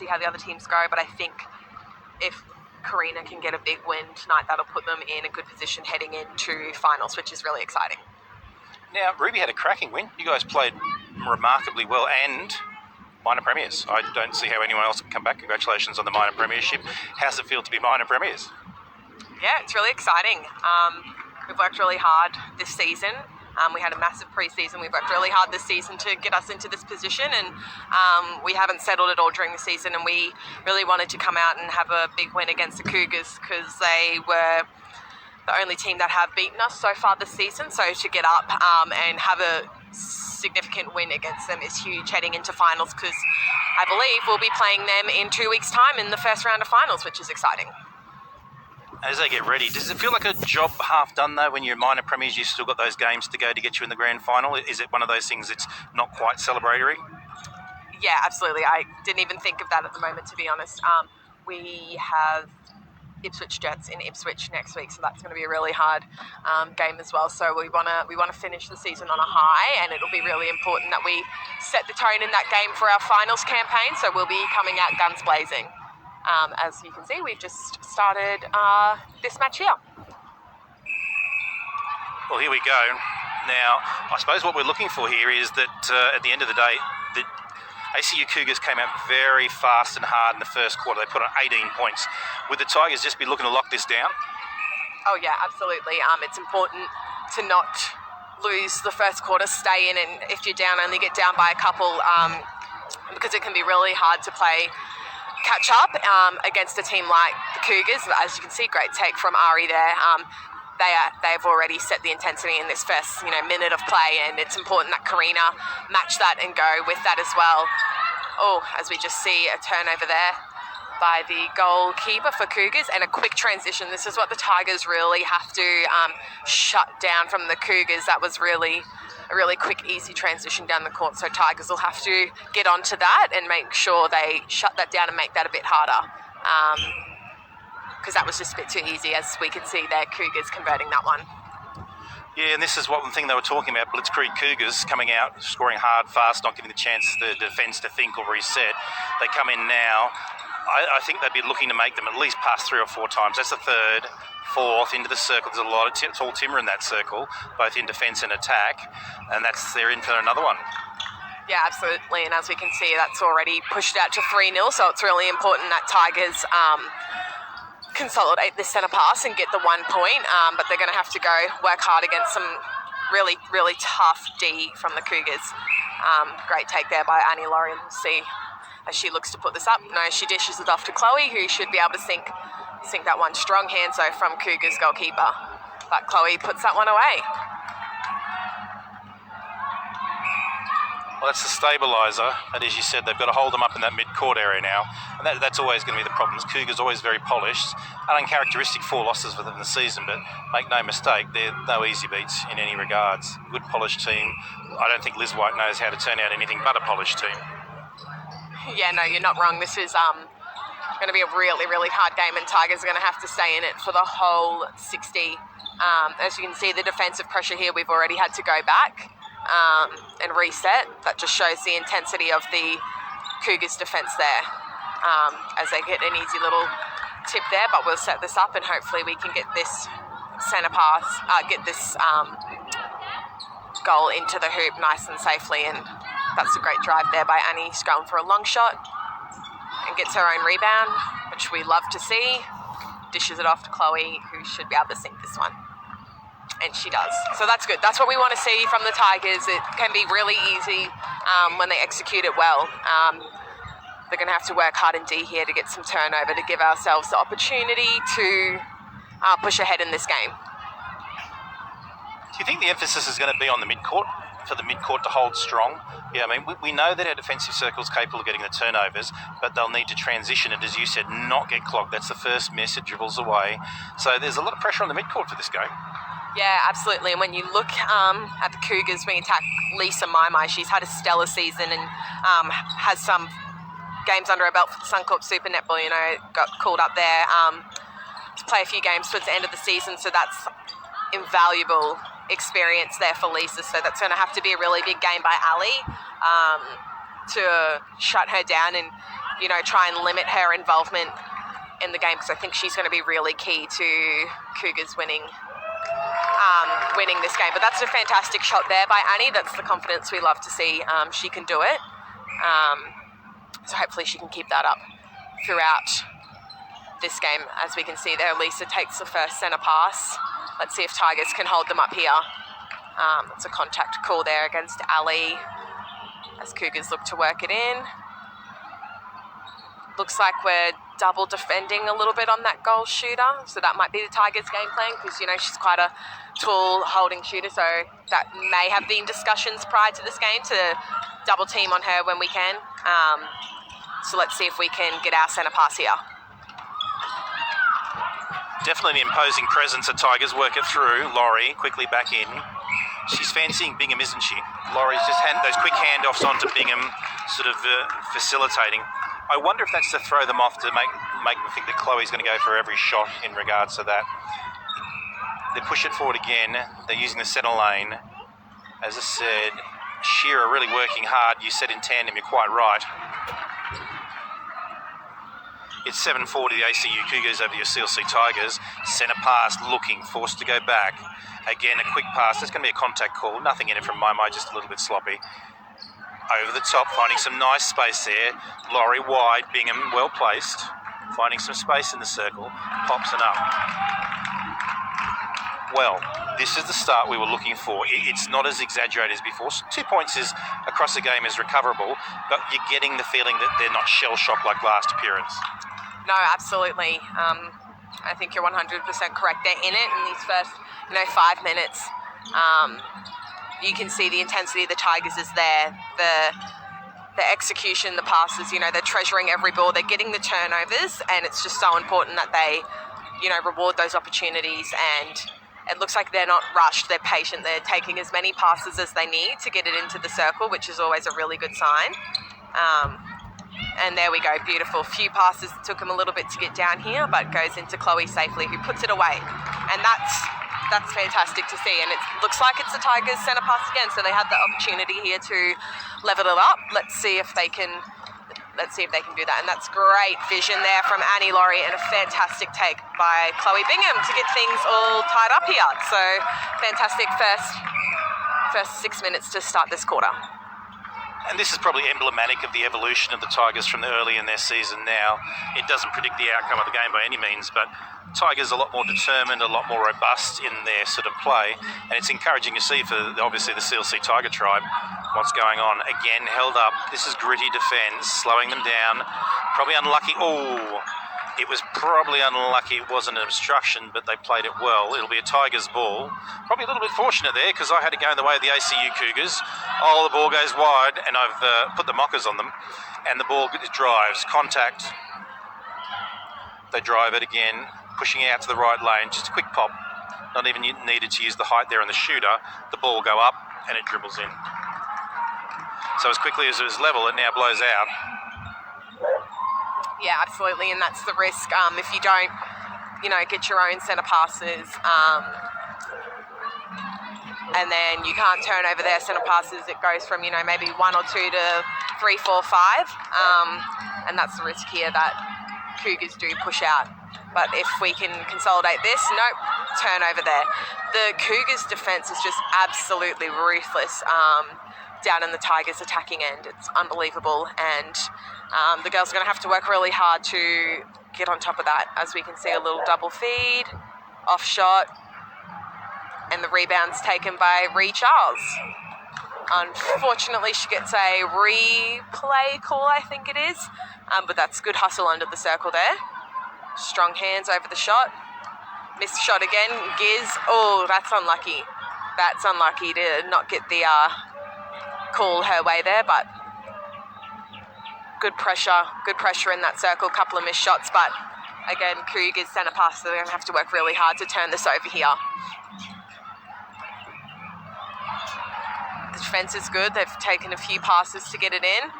see how the other teams go, but I think if Karina can get a big win tonight, that'll put them in a good position heading into finals, which is really exciting. Now, Ruby had a cracking win. You guys played remarkably well and minor premiers. I don't see how anyone else can come back. Congratulations on the minor premiership. How's it feel to be minor premiers? Yeah, it's really exciting. We've worked really hard this season. We had a massive pre-season. We've worked really hard this season to get us into this position, and we haven't settled at all during the season, and we really wanted to come out and have a big win against the Cougars because they were the only team that have beaten us so far this season. So to get up and have a significant win against them is huge heading into finals, because I believe we'll be playing them in 2 weeks' time in the first round of finals, which is exciting. As they get ready, does it feel like a job half done though when you're minor premiers? You've still got those games to go to get you in the grand final. Is it one of those things that's not quite celebratory? Yeah, absolutely. I didn't even think of that at the moment, to be honest. We have Ipswich Jets in Ipswich next week, so that's going to be a really hard game as well. So we want to finish the season on a high, and it'll be really important that we set the tone in that game for our finals campaign. So we'll be coming out guns blazing. As you can see, we've just started this match here. Well, here we go. Now, I suppose what we're looking for here is that at the end of the day, the ACU Cougars came out very fast and hard in the first quarter. They put on 18 points. Would the Tigers just be looking to lock this down? Oh, yeah, absolutely. It's important to not lose the first quarter, stay in, and if you're down, only get down by a couple, because it can be really hard to play catch up against a team like the Cougars. As you can see, great take from Ari there. They've already set the intensity in this first minute of play, and it's important that Karina match that and go with that as well. Oh, as we just see a turnover there by the goalkeeper for Cougars, and a quick transition. This is what the Tigers really have to shut down from the Cougars. That was really a really quick, easy transition down the court. So Tigers will have to get onto that and make sure they shut that down and make that a bit harder. Because that was just a bit too easy, as we could see there, Cougars converting that one. Yeah, and this is one thing they were talking about, Blitzkrieg Cougars coming out, scoring hard, fast, not giving the chance the defence to think or reset. They come in now. I think they'd be looking to make them at least pass 3 or 4 times. That's the third, fourth, into the circle. There's a lot of tall timber in that circle, both in defence and attack, and they're in for another one. Yeah, absolutely, and as we can see, that's already pushed out to 3-0, so it's really important that Tigers consolidate this centre pass and get the 1 point, but they're going to have to go work hard against some really, really tough D from the Cougars. Great take there by Annie Laurie. We'll see as she looks to put this up. No, she dishes it off to Chloe, who should be able to sink that one. Strong hands though from Cougars goalkeeper, but Chloe puts that one away. Well, that's the stabiliser, and as you said, they've got to hold them up in that mid-court area now, and that's always going to be the problem. Cougars always very polished, and uncharacteristic 4 losses within the season, but make no mistake, they're no easy beats in any regards. Good polished team. I don't think Liz White knows how to turn out anything but a polished team. Yeah, no, you're not wrong. This is going to be a really, really hard game, and Tigers are going to have to stay in it for the whole 60. As you can see, the defensive pressure here, we've already had to go back and reset. That just shows the intensity of the Cougars defence there, as they get an easy little tip there, but we'll set this up and hopefully we can get this centre pass, get this goal into the hoop nice and safely, and that's a great drive there by Annie. She's going for a long shot and gets her own rebound, which we love to see. Dishes it off to Chloe, who should be able to sink this one. And she does. So that's good. That's what we want to see from the Tigers. It can be really easy when they execute it well. They're going to have to work hard in D here to get some turnover to give ourselves the opportunity to push ahead in this game. Do you think the emphasis is going to be on the mid-court, for the mid-court to hold strong? Yeah, I mean, we know that our defensive circle is capable of getting the turnovers, but they'll need to transition and, as you said, not get clogged. That's the first miss, it dribbles away. So there's a lot of pressure on the mid-court for this game. Yeah, absolutely. And when you look at the Cougars, when you attack Lisa Maimai, she's had a stellar season and has some games under her belt for the Suncorp Super Netball, got called up there to play a few games towards the end of the season. So that's invaluable experience there for Lisa. So that's going to have to be a really big game by Ali to shut her down and you know, try and limit her involvement in the game, because I think she's going to be really key to Cougars winning this game. But that's a fantastic shot there by Annie. That's the confidence we love to see. She can do it. So hopefully she can keep that up throughout this game. As we can see there, Lisa takes the first centre pass. Let's see if Tigers can hold them up here. That's a contact call there against Ali as Cougars look to work it in. Looks like we're double defending a little bit on that goal shooter, so that might be the Tigers' game plan, because, you know, she's quite a tall holding shooter, so that may have been discussions prior to this game to double team on her when we can. So let's see if we can get our centre pass here. Definitely an imposing presence at Tigers. Work it through. Laurie quickly back in. She's fancying Bingham, isn't she? Laurie's just had those quick handoffs onto Bingham, sort of facilitating. I wonder if that's to throw them off, to make them think that Chloe's going to go for every shot in regards to that. They push it forward again. They're using the centre lane. As I said, Shearer really working hard. You said in tandem, you're quite right. It's 7:40, the ACU Cougars over the CLC Tigers. Centre pass, looking, forced to go back. Again, a quick pass. There's going to be a contact call. Nothing in it from my mind, just a little bit sloppy. Over the top, finding some nice space there. Laurie wide, Bingham well placed. Finding some space in the circle. Pops it up. Well, this is the start we were looking for. It's not as exaggerated as before. 2 points is across the game is recoverable, but you're getting the feeling that they're not shell-shocked like last appearance. No, absolutely. I think you're 100% correct. They're in it in these first, 5 minutes. You can see the intensity of the Tigers is there. The execution, the passes, they're treasuring every ball. They're getting the turnovers, and it's just so important that they, reward those opportunities. And it looks like they're not rushed. They're patient. They're taking as many passes as they need to get it into the circle, which is always a really good sign. And there we go, beautiful. Few passes, took them a little bit to get down here, but goes into Chloe safely, who puts it away. And that's fantastic to see. And it looks like it's the Tigers' centre pass again, so they had the opportunity here to level it up. Let's see if they can do that. And that's great vision there from Annie Laurie, and a fantastic take by Chloe Bingham to get things all tied up here. So fantastic first 6 minutes to start this quarter. And this is probably emblematic of the evolution of the Tigers from early in their season now. It doesn't predict the outcome of the game by any means, but Tigers are a lot more determined, a lot more robust in their sort of play. And it's encouraging to see for, obviously, the CLC Tiger tribe what's going on. Again, held up. This is gritty defence, slowing them down. Probably unlucky. Oh, it was probably unlucky. It wasn't an obstruction, but they played it well. It'll be a Tigers ball. Probably a little bit fortunate there, because I had to go in the way of the ACU Cougars. Oh, the ball goes wide, and I've put the mockers on them, and the ball drives. Contact. They drive it again, pushing out to the right lane. Just a quick pop. Not even needed to use the height there on the shooter. The ball will go up, and it dribbles in. So as quickly as it was level, it now blows out. Yeah, absolutely, and that's the risk. If you don't, get your own centre passes, and then you can't turn over their centre passes, it goes from, maybe 1 or 2 to 3, 4, 5, and that's the risk here that Cougars do push out. But if we can consolidate this, nope, turnover there. The Cougars' defence is just absolutely ruthless down in the Tigers' attacking end. It's unbelievable, and the girls are going to have to work really hard to get on top of that. As we can see, a little double feed, off shot, and the rebound's taken by Ree Charles. Unfortunately, she gets a replay call, I think it is, but that's good hustle under the circle there. Strong hands over the shot. Missed shot again. Giz. Oh, that's unlucky. That's unlucky to not get the call her way there, but good pressure in that circle. Couple of missed shots, but again, Cougars centre pass, so they're going to have to work really hard to turn this over here. The defence is good. They've taken a few passes to get it in,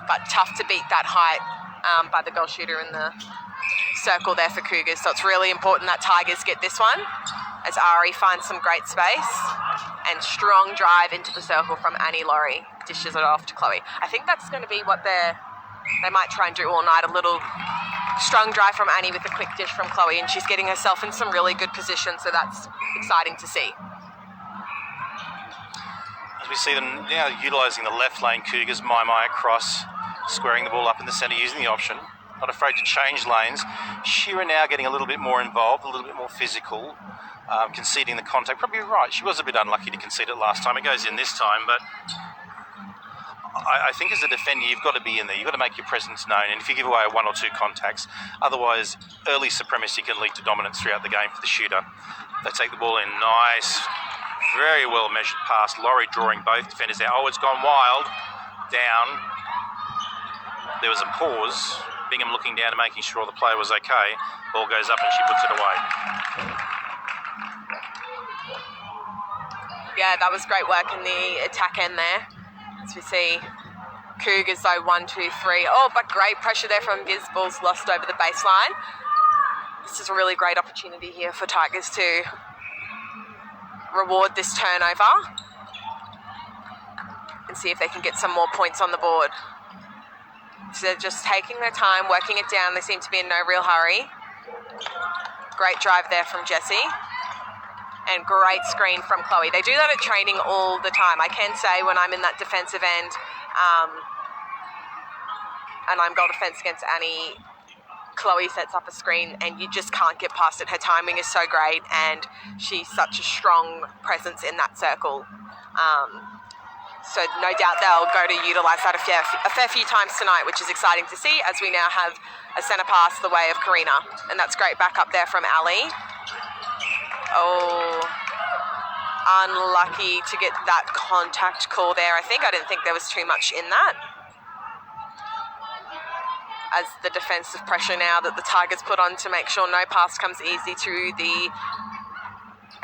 but tough to beat that height by the goal shooter in the circle there for Cougars. So it's really important that Tigers get this one, as Ari finds some great space, and strong drive into the circle from Annie Laurie. dishes it off to Chloe. I think that's going to be what they might try and do all night, a little strong drive from Annie with a quick dish from Chloe, and she's getting herself in some really good position, so that's exciting to see. As we see them now utilising the left lane, Cougars, My across, squaring the ball up in the centre, using the option. Not afraid to change lanes. Shearer now getting a little bit more involved, a little bit more physical, conceding the contact. Probably right. She was a bit unlucky to concede it last time. It goes in this time, but I think as a defender, you've got to be in there. You've got to make your presence known. And if you give away one or two contacts, otherwise early supremacy can lead to dominance throughout the game for the shooter. They take the ball in. Nice. Very well measured pass. Laurie drawing both defenders out. Oh, it's gone wild. Down. There was a pause. Bingham looking down and making sure the player was okay. Ball goes up and she puts it away. Yeah, that was great work in the attack end there. As we see Cougars though, 1, 2, 3. Oh, but great pressure there from Giz. Ball's lost over the baseline. This is a really great opportunity here for Tigers to reward this turnover and see if they can get some more points on the board. So they're just taking their time, working it down. They seem to be in no real hurry. Great drive there from Jessie. And great screen from Chloe. They do that at training all the time. I can say when I'm in that defensive end and I'm goal defense against Annie, Chloe sets up a screen and you just can't get past it. Her timing is so great and she's such a strong presence in that circle. So no doubt they'll go to utilise that a fair few times tonight, which is exciting to see as we now have a centre pass the way of Karina. And that's great back up there from Ali. Oh, unlucky to get that contact call there, I think. I didn't think there was too much in that. As the defensive pressure now that the Tigers put on to make sure no pass comes easy to the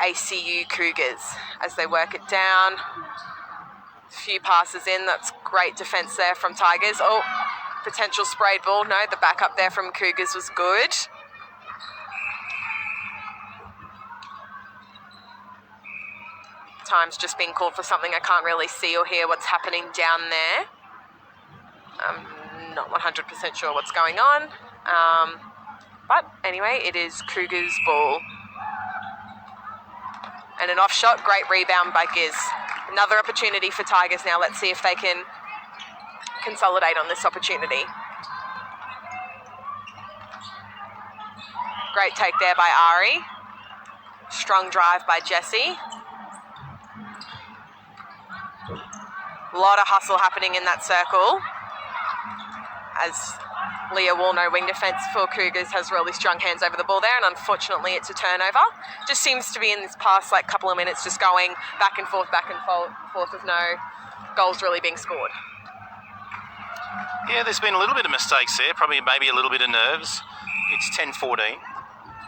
ACU Cougars as they work it down. Few passes in. That's great defence there from Tigers. Oh, potential sprayed ball. No, the backup there from Cougars was good. Time's just being called for something. I can't really see or hear what's happening down there. I'm not 100% sure what's going on. But anyway, it is Cougars' ball. And an off shot. Great rebound by Giz. Another opportunity for Tigers now. Let's see if they can consolidate on this opportunity. Great take there by Ari. Strong drive by Jessie. A lot of hustle happening in that circle. As Leah Wallno, wing defence for Cougars, has really strong hands over the ball there, and unfortunately it's a turnover. Just seems to be in this past couple of minutes just going back and forth with no goals really being scored. Yeah, there's been a little bit of mistakes there, probably maybe a little bit of nerves. It's 10-14.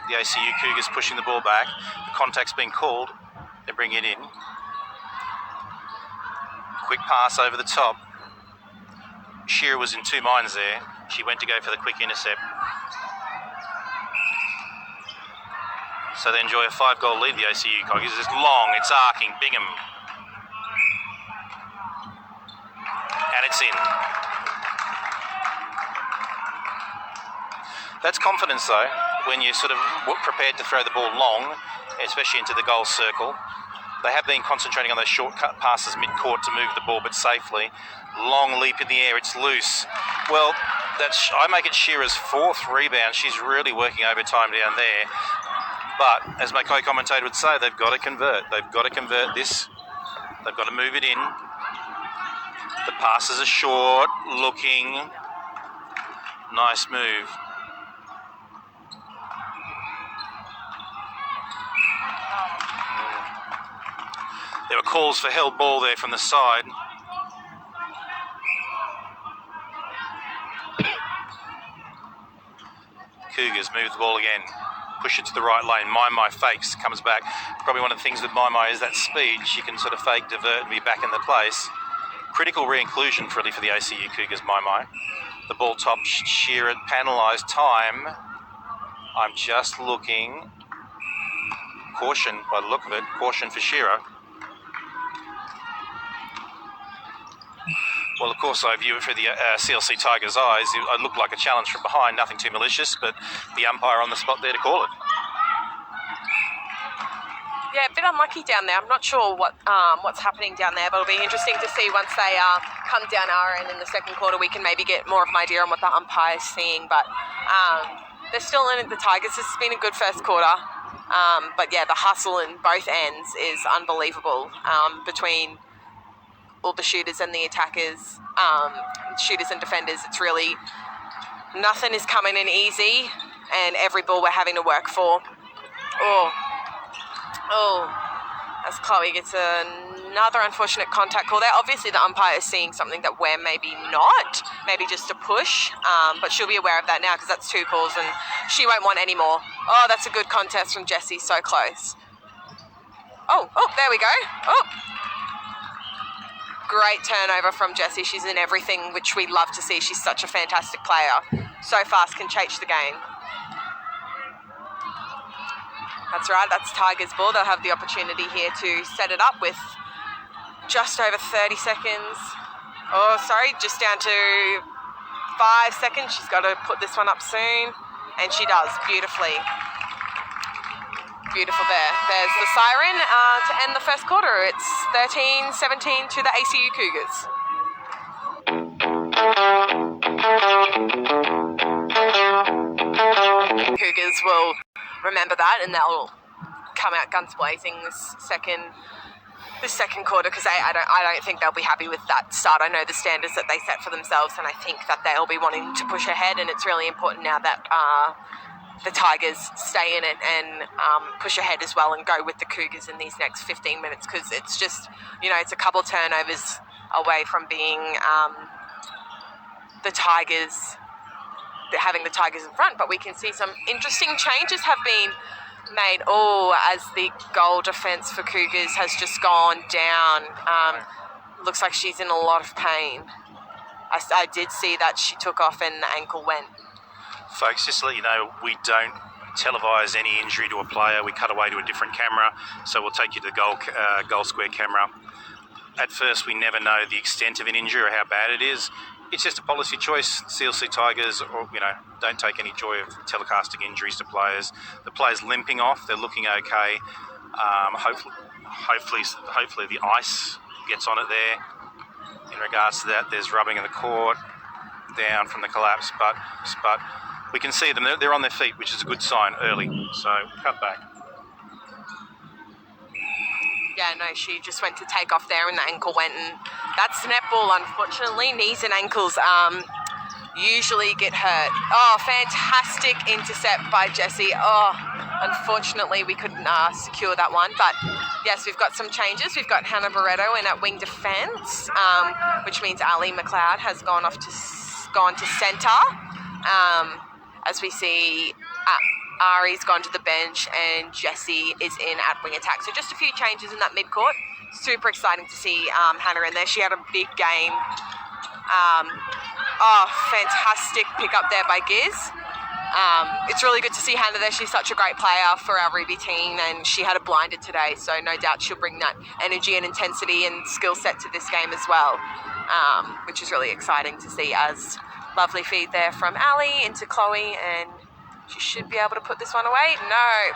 The ACU Cougars pushing the ball back. The contact's been called. They bring it in. Quick pass over the top. Shearer was in two minds there. She went to go for the quick intercept. So they enjoy a 5-goal lead, the ACU Cougars. It's long, it's arcing, Bingham. And it's in. That's confidence though, when you're sort of prepared to throw the ball long, especially into the goal circle. They have been concentrating on those shortcut passes mid-court to move the ball, but safely. Long leap in the air, it's loose. Well, I make it Shearer's 4th rebound. She's really working overtime down there. But, as my co-commentator would say, they've got to convert. They've got to convert this. They've got to move it in. The passes are short, looking. Nice move. There were calls for held ball there from the side. Cougars move the ball again. Push it to the right lane. My fakes, comes back. Probably one of the things with My is that speed. She can sort of fake, divert, and be back in the place. Critical re-inclusion for the ACU Cougars, My. The ball top, Shearer, penalised time. I'm just looking. Caution, by the look of it. Caution for Shearer. Well, of course, I view it through the CLC Tigers' eyes. It looked like a challenge from behind, nothing too malicious, but the umpire on the spot there to call it. Yeah, a bit unlucky down there. I'm not sure what's happening down there, but it'll be interesting to see once they come down our end in the second quarter. We can maybe get more of an idea on what the umpire's seeing, but they're still in it, the Tigers. This has been a good first quarter. But yeah, the hustle in both ends is unbelievable between all the shooters and the attackers, shooters and defenders. It's really, nothing is coming in easy, and every ball we're having to work for. As Chloe gets another unfortunate contact call there. Obviously the umpire is seeing something that we're maybe not, maybe just a push, but she'll be aware of that now because that's 2 calls and she won't want any more. Oh, that's a good contest from Jessie, so close. Oh, there we go. Oh, great turnover from Jessie. She's in everything, which we love to see. She's such a fantastic player. So fast, can change the game. That's right, that's Tigers ball. They'll have the opportunity here to set it up with just over 30 seconds. Oh, sorry, just down to 5 seconds. She's got to put this one up soon. And she does, beautifully. Beautiful there. There's the siren to end the first quarter. It's 13-17 to the ACU Cougars. Cougars will remember that, and they'll come out guns blazing this second quarter because I don't think they'll be happy with that start. I know the standards that they set for themselves, and I think that they'll be wanting to push ahead, and it's really important now that the Tigers stay in it and push ahead as well and go with the Cougars in these next 15 minutes because it's just, it's a couple turnovers away from being the Tigers, having the Tigers in front, but we can see some interesting changes have been made. As the goal defence for Cougars has just gone down. Looks like she's in a lot of pain. I did see that she took off and the ankle went. Folks, just to let you know, we don't televise any injury to a player. We cut away to a different camera, so we'll take you to the goal square camera. At first, we never know the extent of an injury or how bad it is. It's just a policy choice. CLC Tigers, don't take any joy of telecasting injuries to players. The player's limping off. They're looking okay. Hopefully the ice gets on it there. In regards to that, there's rubbing of the court down from the collapse, but we can see them. They're on their feet, which is a good sign early. So cut back. Yeah, no, she just went to take off there and the ankle went, and that's netball, unfortunately. Knees and ankles usually get hurt. Oh, fantastic intercept by Jessie. Oh, unfortunately we couldn't secure that one, but yes, we've got some changes. We've got Hannah Barretto in at wing defence, which means Ali McLeod has gone to centre, as we see Ari's gone to the bench and Jessie is in at wing attack. So just a few changes in that mid-court. Super exciting to see Hannah in there. She had a big game. Fantastic pick up there by Giz. It's really good to see Hannah there. She's such a great player for our Ruby team, and she had a blinder today, so no doubt she'll bring that energy and intensity and skill set to this game as well, which is really exciting to see. As lovely feed there from Ali into Chloe, and she should be able to put this one away. No.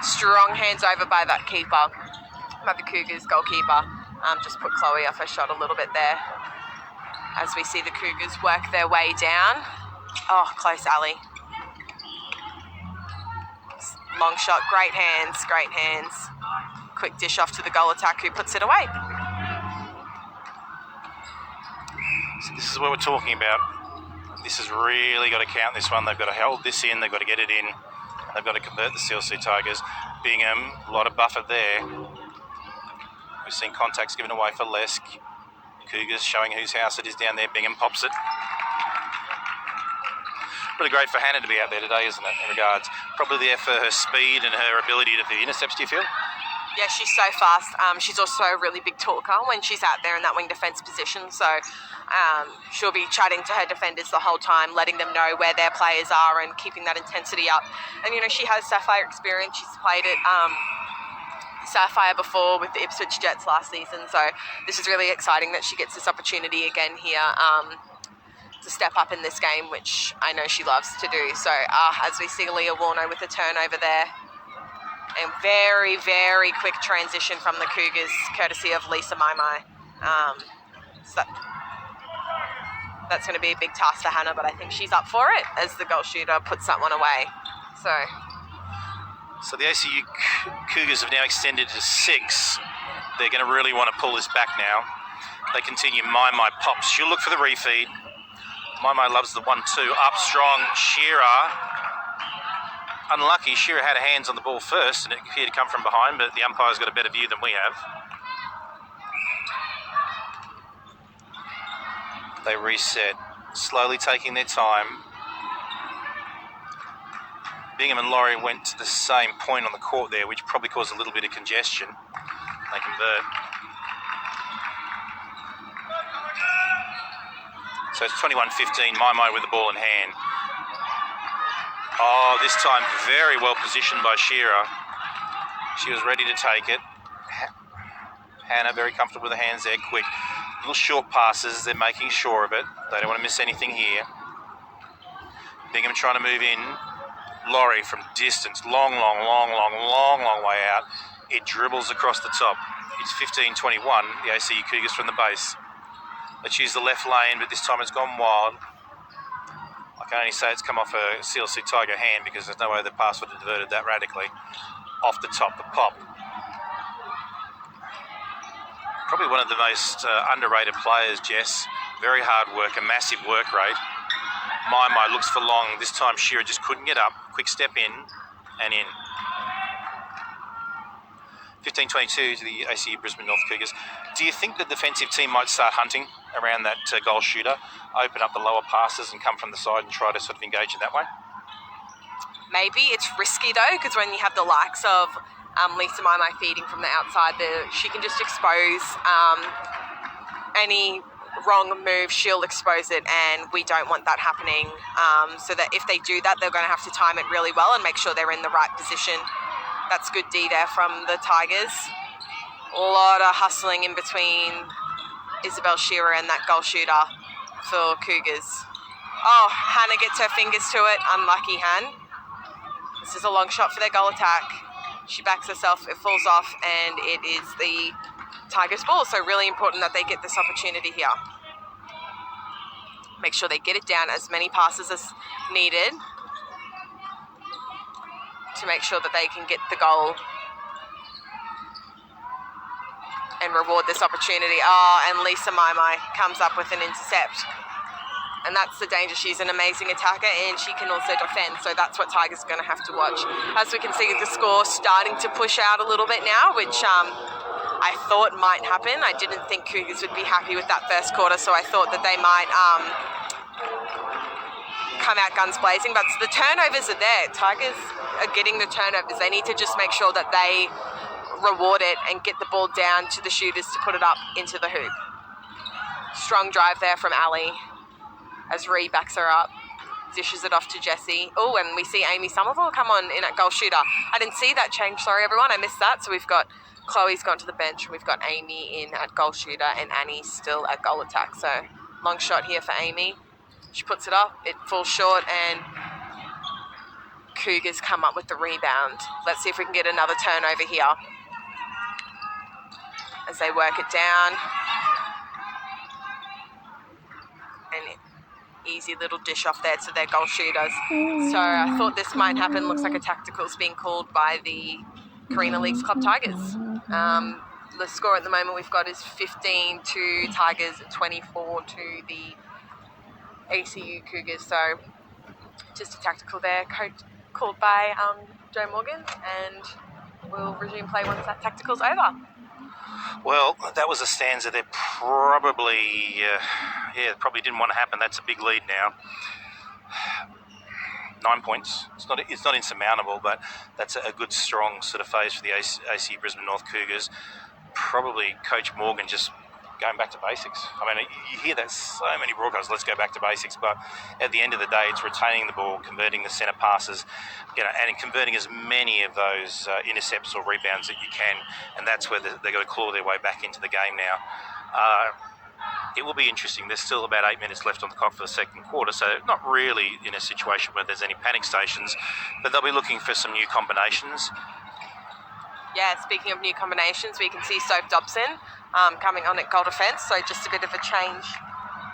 Strong hands over by that keeper, by the Cougars goalkeeper. Just put Chloe off her shot a little bit there. As we see the Cougars work their way down. Oh, close, Ali. Long shot, great hands, great hands. Quick dish off to the goal attack who puts it away. So this is what we're talking about. This has really got to count this one. They've got to hold this in. They've got to get it in. They've got to convert the CLC Tigers. Bingham, a lot of buffer there. We've seen contacts given away for Lesk. Cougars showing whose house it is down there. Bingham pops it. Really great for Hannah to be out there today, isn't it, in regards? Probably there for her speed and her ability to do intercepts, do you feel? Yeah, she's so fast. She's also a really big talker when she's out there in that wing defence position. So she'll be chatting to her defenders the whole time, letting them know where their players are and keeping that intensity up. And, she has Sapphire experience. She's played at Sapphire before with the Ipswich Jets last season, so this is really exciting that she gets this opportunity again here to step up in this game, which I know she loves to do. So as we see Leah Warner with a turnover there, and very, very quick transition from the Cougars, courtesy of Lisa Maimai. So that's going to be a big task for Hannah, but I think she's up for it as the goal shooter puts that one away. So the ACU Cougars have now extended to 6. They're going to really want to pull this back now. They continue. Maimai pops. She'll look for the refeed. Maimai loves the 1-2. Up strong. Shearer. Unlucky. Shearer had her hands on the ball first and it appeared to come from behind, but the umpire's got a better view than we have. They reset, slowly taking their time. Bingham and Laurie went to the same point on the court there, which probably caused a little bit of congestion. They convert. So it's 21-15, Maimai with the ball in hand. Oh, this time very well positioned by Shearer. She was ready to take it. Hannah very comfortable with the hands there, quick. Little short passes, they're making sure of it. They don't want to miss anything here. Bingham trying to move in. Laurie from distance, long way out. It dribbles across the top. It's 15-21, the ACU Cougars from the base. Let's use the left lane, but this time it's gone wild. I can only say it's come off a CLC Tiger hand because there's no way the pass would have diverted that radically. Off the top, the pop. Probably one of the most underrated players, Jess. Very hard work, a massive work rate. Maimai looks for long. This time Shearer just couldn't get up. Quick step in and in. 15-22 to the ACU Brisbane North Cougars. Do you think the defensive team might start hunting around that goal shooter, open up the lower passes and come from the side and try to sort of engage in that way? Maybe. It's risky though, because when you have the likes of Lisa Maimai feeding from the outside, she can just expose any wrong move, she'll expose it, and we don't want that happening. So that if they do that, they're going to have to time it really well and make sure they're in the right position. That's good D there from the Tigers. A lot of hustling in between Isabel Shearer and that goal shooter for Cougars. Oh, Hannah gets her fingers to it. Unlucky, Han. This is a long shot for their goal attack. She backs herself, it falls off, and it is the Tigers' ball. So really important that they get this opportunity here. Make sure they get it down, as many passes as needed to make sure that they can get the goal and reward this opportunity. Oh, and Lisa Maimai comes up with an intercept. And that's the danger. She's an amazing attacker and she can also defend. So that's what Tigers are going to have to watch. As we can see, the score starting to push out a little bit now, which I thought might happen. I didn't think Cougars would be happy with that first quarter, so I thought that they might come out guns blazing. But the turnovers are there. Tigers are getting the turnovers. They need to just make sure that they reward it and get the ball down to the shooters to put it up into the hoop. Strong drive there from Ali as Ree backs her up, dishes it off to Jessie. Oh, and we see Amy Somerville come on in at goal shooter. I didn't see that change, sorry everyone, I missed that. So we've got Chloe's gone to the bench, we've got Amy in at goal shooter and Annie still at goal attack. So long shot here for Amy. She puts it up, it falls short, and Cougars come up with the rebound. Let's see if we can get another turnover here as they work it down. And easy little dish off there to their goal shooters. So I thought this might happen. Looks like a tactical's being called by the Carina Leagues Club Tigers. The score at the moment we've got is 15 to Tigers, 24 to the ACU Cougars. So just a tactical there, called by Joe Morgan, and we'll resume play once that tactical's over. Well, that was a stanza that probably didn't want to happen. That's a big lead now. 9 points. It's not insurmountable, but that's a good, strong sort of phase for the ACU Brisbane North Cougars. Probably Coach Morgan just going back to basics. I mean, you hear that so many broadcasts, let's go back to basics, but at the end of the day, it's retaining the ball, converting the centre passes, and converting as many of those intercepts or rebounds that you can, and that's where they're going to claw their way back into the game now. It will be interesting. There's still about 8 minutes left on the clock for the second quarter, so not really in a situation where there's any panic stations, but they'll be looking for some new combinations. Yeah, speaking of new combinations, we can see Soph Dobson coming on at goal defence, so just a bit of a change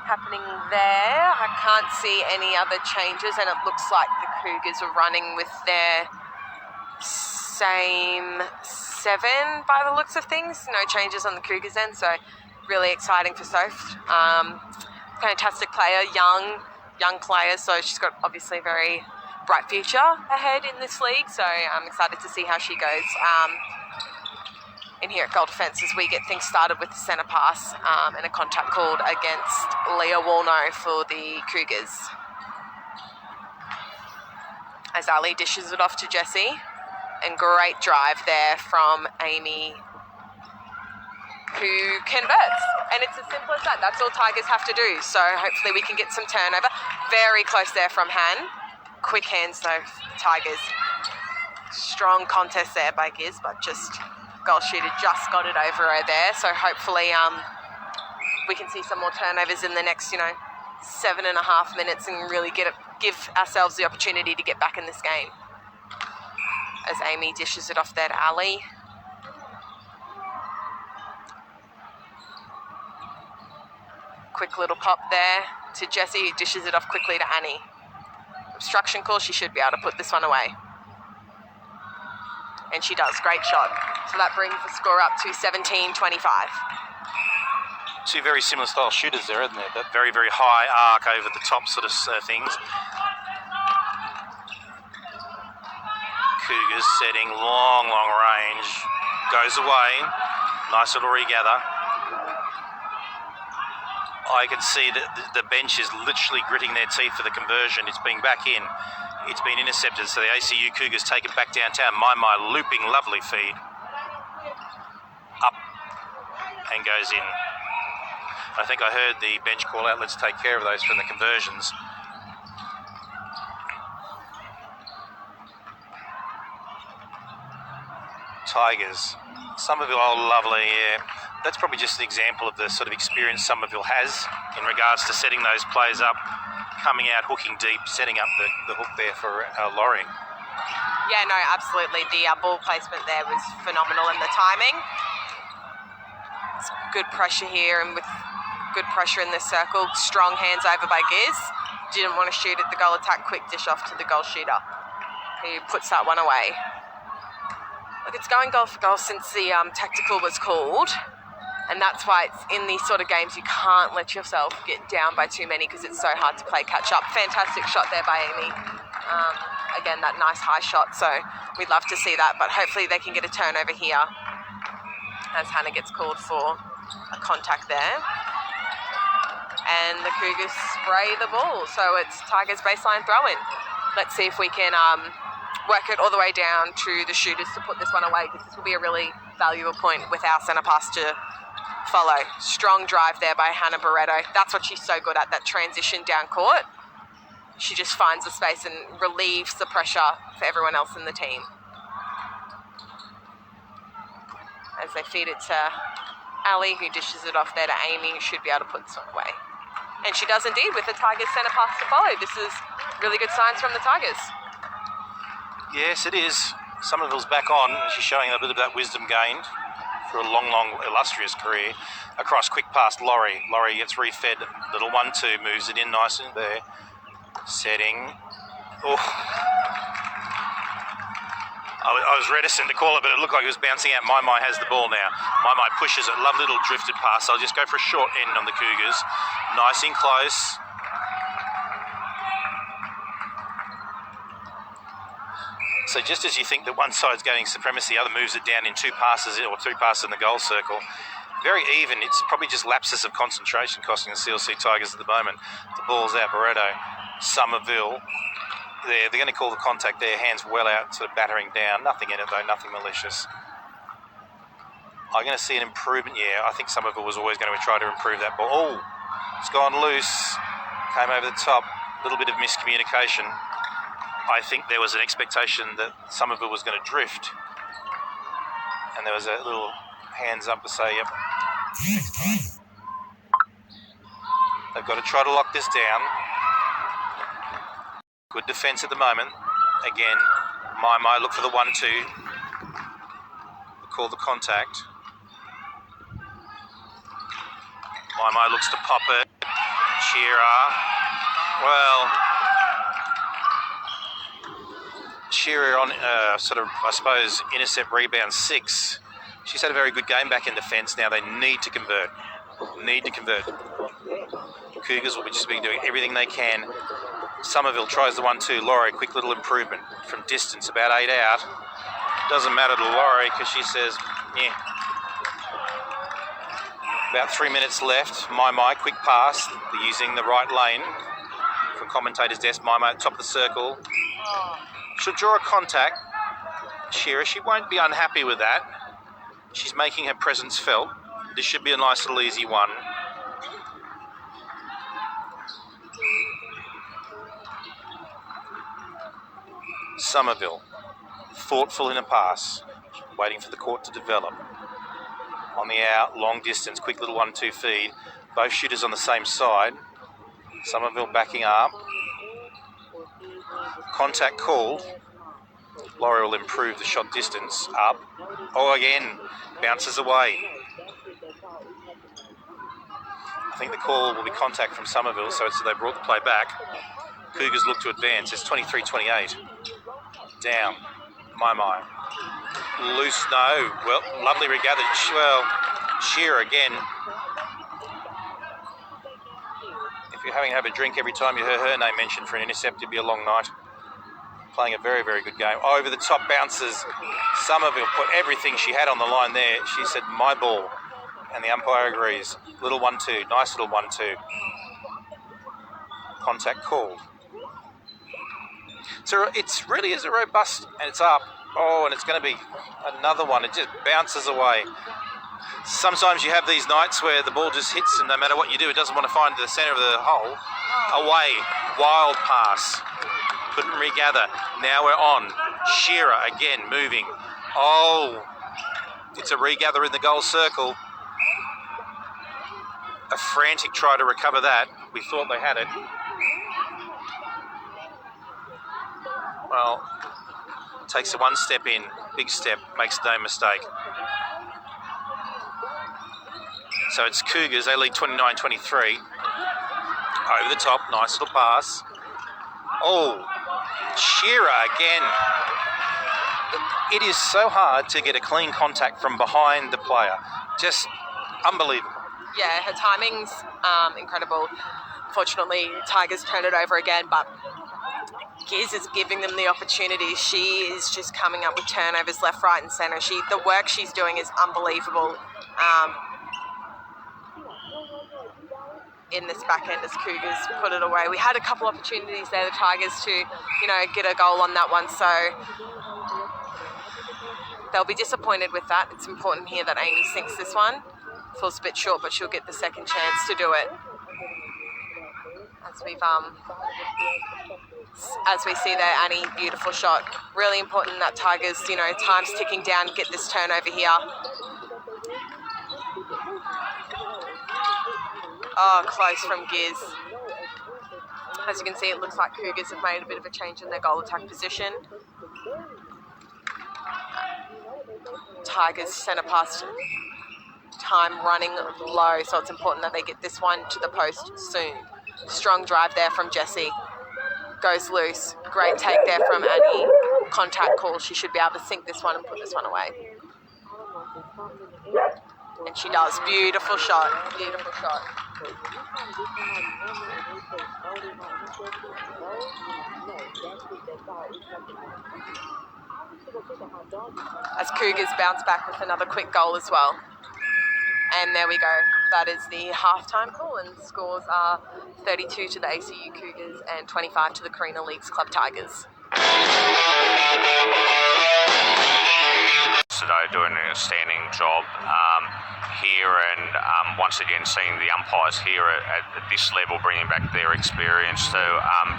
happening there. I can't see any other changes, and it looks like the Cougars are running with their same 7 by the looks of things. No changes on the Cougars end, so really exciting for Soph. Fantastic player, young player, so she's got obviously a very bright future ahead in this league, so I'm excited to see how she goes in here at goal defence as we get things started with the centre pass and a contact called against Leah Walno for the Cougars. As Ali dishes it off to Jessie, and great drive there from Amy, who converts, and it's as simple as that. That's all Tigers have to do, so hopefully we can get some turnover. Very close there from Han. Quick hands though, Tigers. Strong contest there by Giz, but just goal shooter just got it over her there, so hopefully we can see some more turnovers in the next 7.5 minutes and really give ourselves the opportunity to get back in this game. As Amy dishes it off there to Ali. Quick little pop there to Jessie, who dishes it off quickly to Annie. Obstruction call, she should be able to put this one away. And she does, great shot. So that brings the score up to 17-25. Two very similar style shooters there, isn't there? That very, very high arc over the top sort of things. Cougars setting long range. Goes away. Nice little regather. I can see that the bench is literally gritting their teeth for the conversion. It's been back in. It's been intercepted, so the ACU Cougars take it back downtown. My looping, lovely feed. Up and goes in. I think I heard the bench call out, let's take care of those from the conversions. Tigers. Somerville, oh lovely, yeah. That's probably just an example of the sort of experience Somerville has in regards to setting those players up, coming out, hooking deep, setting up the hook there for Laurie. Yeah, no, absolutely. The ball placement there was phenomenal, and the timing. It's good pressure here, and with good pressure in the circle, strong hands over by Giz. Didn't want to shoot at the goal attack, quick dish off to the goal shooter, who puts that one away. Look, it's going goal for goal since the tactical was called, and that's why it's in these sort of games you can't let yourself get down by too many because it's so hard to play catch up. Fantastic shot there by Amy. Again, that nice high shot, so we'd love to see that, but hopefully they can get a turnover here as Hannah gets called for a contact there. And the Cougars spray the ball, so it's Tigers baseline throw-in. Let's see if we can work it all the way down to the shooters to put this one away, because this will be a really valuable point with our centre pass to follow. Strong drive there by Hannah Barretto. That's what she's so good at, that transition down court. She just finds the space and relieves the pressure for everyone else in the team. As they feed it to Ali, who dishes it off there to Amy, who should be able to put this one away. And she does indeed, with the Tigers centre pass to follow. This is really good signs from the Tigers. Yes, it is. Somerville's back on. She's showing a bit of that wisdom gained for a long, illustrious career. Across, quick past Laurie. Laurie gets refed. Little 1-2, moves it in nicely there. Setting. Oh. I was reticent to call it, but it looked like it was bouncing out. My has the ball now. My pushes it. Lovely little drifted pass. I'll just go for a short end on the Cougars. Nice and close. So just as you think that one side's gaining supremacy, the other moves it down in 2 passes or 3 passes in the goal circle. Very even. It's probably just lapses of concentration costing the CLC Tigers at the moment. The ball's out. Barretto. Somerville. They're going to call the contact there. Hands well out, sort of battering down. Nothing in it though. Nothing malicious. I'm going to see an improvement. Yeah, I think Somerville was always going to try to improve that ball. Oh, it's gone loose. Came over the top. A little bit of miscommunication. I think there was an expectation that Somerville was going to drift. And there was a little hands up to say, yep, next time. They've got to try to lock this down. Good defence at the moment. Again, my look for the 1-2. Call the contact. My looks to pop it. Shearer. Well, Shearer on sort of, I suppose, intercept rebound 6. She's had a very good game back in defence. Now they need to convert. Cougars will just be doing everything they can. Somerville tries the 1-2. Laurie, quick little improvement from distance, about 8 out. Doesn't matter to Laurie because she says, yeah. About 3 minutes left. My, quick pass. They're using the right lane from commentator's desk. My at top of the circle. She'll draw a contact. Shearer, she won't be unhappy with that. She's making her presence felt. This should be a nice little easy one. Somerville, thoughtful in a pass, waiting for the court to develop. On the out, long distance, quick little 1-2 feed. Both shooters on the same side. Somerville backing up. Contact called. Laurie will improve the shot distance. Up. Oh, again, bounces away. I think the call will be contact from Somerville, so they brought the play back. Cougars look to advance. It's 23-28. Down. My. Loose, no. Well, lovely regathered. Well, Shearer again. If you're having to have a drink every time you hear her name mentioned for an intercept, it'd be a long night. Playing a very, very good game. Over the top bounces. Somerville put everything she had on the line there. She said, my ball. And the umpire agrees. Little 1-2. Nice little 1-2. Contact called. So it's really is a robust, and it's up. Oh, and it's going to be another one. It just bounces away. Sometimes you have these nights where the ball just hits, and no matter what you do, it doesn't want to find the centre of the hole. Away. Wild pass. Couldn't regather. Now we're on. Shearer again moving. Oh, it's a regather in the goal circle. A frantic try to recover that. We thought they had it. Well, takes a one step in, big step, makes no mistake. So it's Cougars, they lead 29-23. Over the top, nice little pass. Oh, Shearer again. It is so hard to get a clean contact from behind the player. Just unbelievable. Yeah, her timing's incredible. Fortunately, Tigers turned it over again, but Giz is giving them the opportunity. She is just coming up with turnovers left, right and centre. The work she's doing is unbelievable in this back end as Cougars put it away. We had a couple opportunities there, the Tigers, to, get a goal on that one. So they'll be disappointed with that. It's important here that Amy sinks this one. Falls a bit short, but she'll get the second chance to do it. As we see there, Annie, beautiful shot. Really important that Tigers, time's ticking down, get this turnover here. Oh, close from Giz. As you can see, it looks like Cougars have made a bit of a change in their goal attack position. Tigers centre pass, time running low, so it's important that they get this one to the post soon. Strong drive there from Jessie. Goes loose. Great take there from Annie. Contact call. She should be able to sink this one and put this one away. And she does. Beautiful shot. Beautiful shot. As Cougars bounce back with another quick goal as well. And there we go. That is the halftime call, and scores are 32 to the ACU Cougars and 25 to the Carina Leagues Club Tigers. Today doing a outstanding job here, and once again seeing the umpires here at this level bringing back their experience to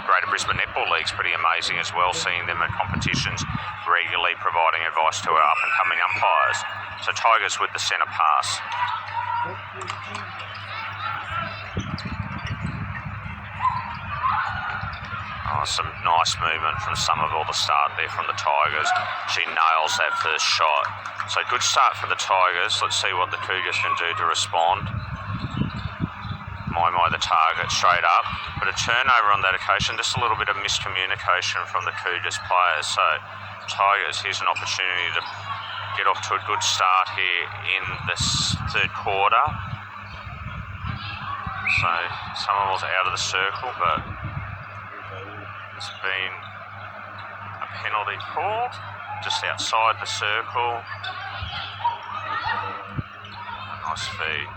Greater Brisbane Netball League's pretty amazing as well, seeing them at competitions regularly providing advice to our up-and-coming umpires. So Tigers with the centre pass. Oh, some nice movement from Somerville to start there from the Tigers. She nails that first shot. So good start for the Tigers. Let's see what the Cougars can do to respond. The target straight up, but a turnover on that occasion. Just a little bit of miscommunication from the Cougars players. So Tigers, here's an opportunity to get off to a good start here in this third quarter. So Somerville's out of the circle, but it's been a penalty called just outside the circle. Nice feed.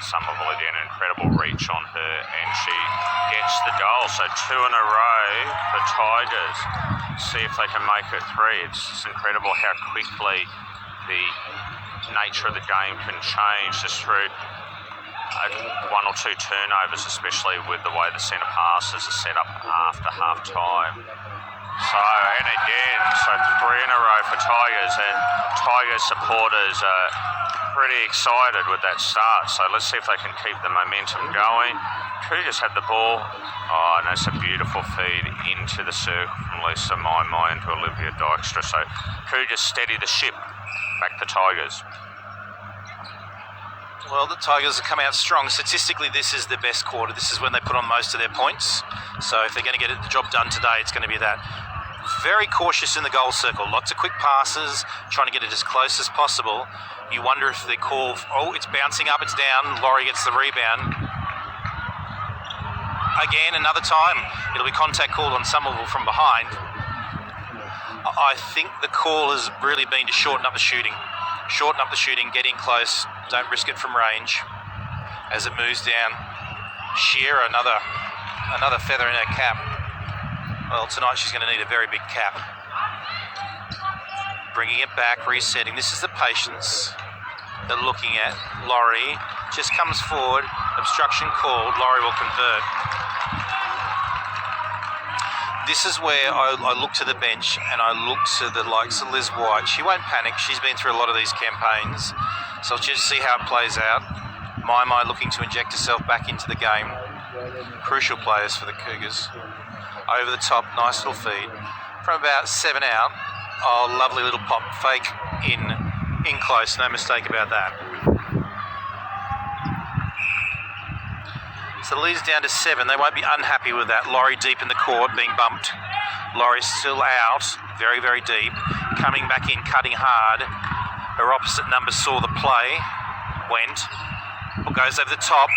Somerville again, incredible reach on her, and she gets the goal. So 2 in a row for Tigers. See if they can make it 3. It's just incredible how quickly the nature of the game can change just through 1 or 2 turnovers, especially with the way the centre passes are set up after half time. So, and again, so 3 in a row for Tigers, and Tigers supporters are pretty excited with that start. So let's see if they can keep the momentum going. Cougars had the ball. Oh, and that's a beautiful feed into the circle from Lisa Maimai into Olivia Dykstra. So Cougars steady the ship. Back to Tigers. Well, the Tigers have come out strong. Statistically, this is the best quarter. This is when they put on most of their points. So if they're going to get the job done today, it's going to be that. Very cautious in the goal circle. Lots of quick passes, trying to get it as close as possible. You wonder if they call, oh, it's bouncing up, it's down. Laurie gets the rebound. Again, another time, it'll be contact called on Somerville from behind. I think the call has really been to shorten up the shooting. Shorten up the shooting, get in close, don't risk it from range. As it moves down, Shearer, another feather in her cap. Well, tonight she's going to need a very big cap. Bringing it back, resetting. This is the patience they're looking at. Laurie just comes forward, obstruction called, Laurie will convert. This is where I look to the bench and I look to the likes of Liz White. She won't panic. She's been through a lot of these campaigns. So I'll just see how it plays out. Maimai looking to inject herself back into the game. Crucial players for the Cougars. Over the top, nice little feed. From about 7 out. Oh, lovely little pop fake in close. No mistake about that. So the lead's down to 7. They won't be unhappy with that. Laurie deep in the court, being bumped. Laurie's still out, very, very deep. Coming back in, cutting hard. Her opposite number saw the play. Went. Or goes over the top.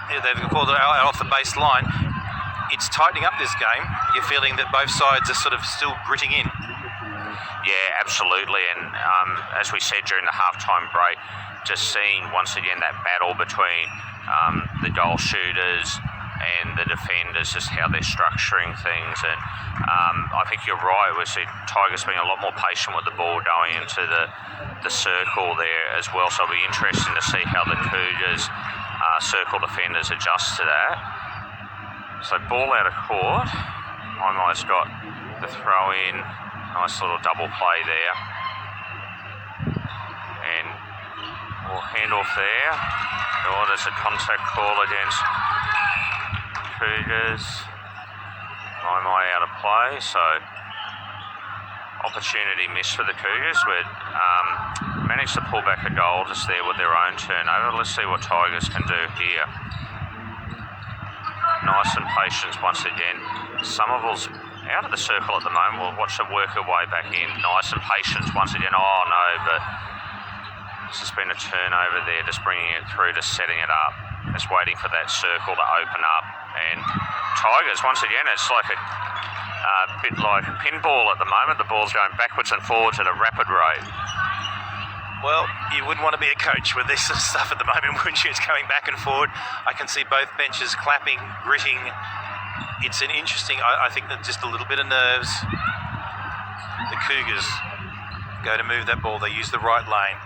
They've called it out off the baseline. It's tightening up this game. You're feeling that both sides are sort of still gritting in. Yeah, absolutely. And as we said during the halftime break, just seeing once again that battle between the goal shooters and the defenders, just how they're structuring things. And I think you're right. We see Tigers being a lot more patient with the ball going into the circle there as well. So it'll be interesting to see how the Cougars circle defenders adjust to that. So ball out of court. Maimai's got the throw in. Nice little double play there. And we'll hand off there. Oh, there's a contact call against Cougars. Maimai out of play, so opportunity missed for the Cougars. But managed to pull back a goal just there with their own turnover. Let's see what Tigers can do here. Nice and patience once again. Somerville's out of the circle at the moment. We'll watch her work her way back in. Nice and patience once again. Oh no, but it's just been a turnover there, just bringing it through, just setting it up. Just waiting for that circle to open up. And Tigers, once again, it's like a bit like a pinball at the moment. The ball's going backwards and forwards at a rapid rate. Well, you wouldn't want to be a coach with this sort of stuff at the moment, wouldn't you? It's going back and forward. I can see both benches clapping, gritting. It's an interesting, I think that just a little bit of nerves. The Cougars go to move that ball. They use the right lane.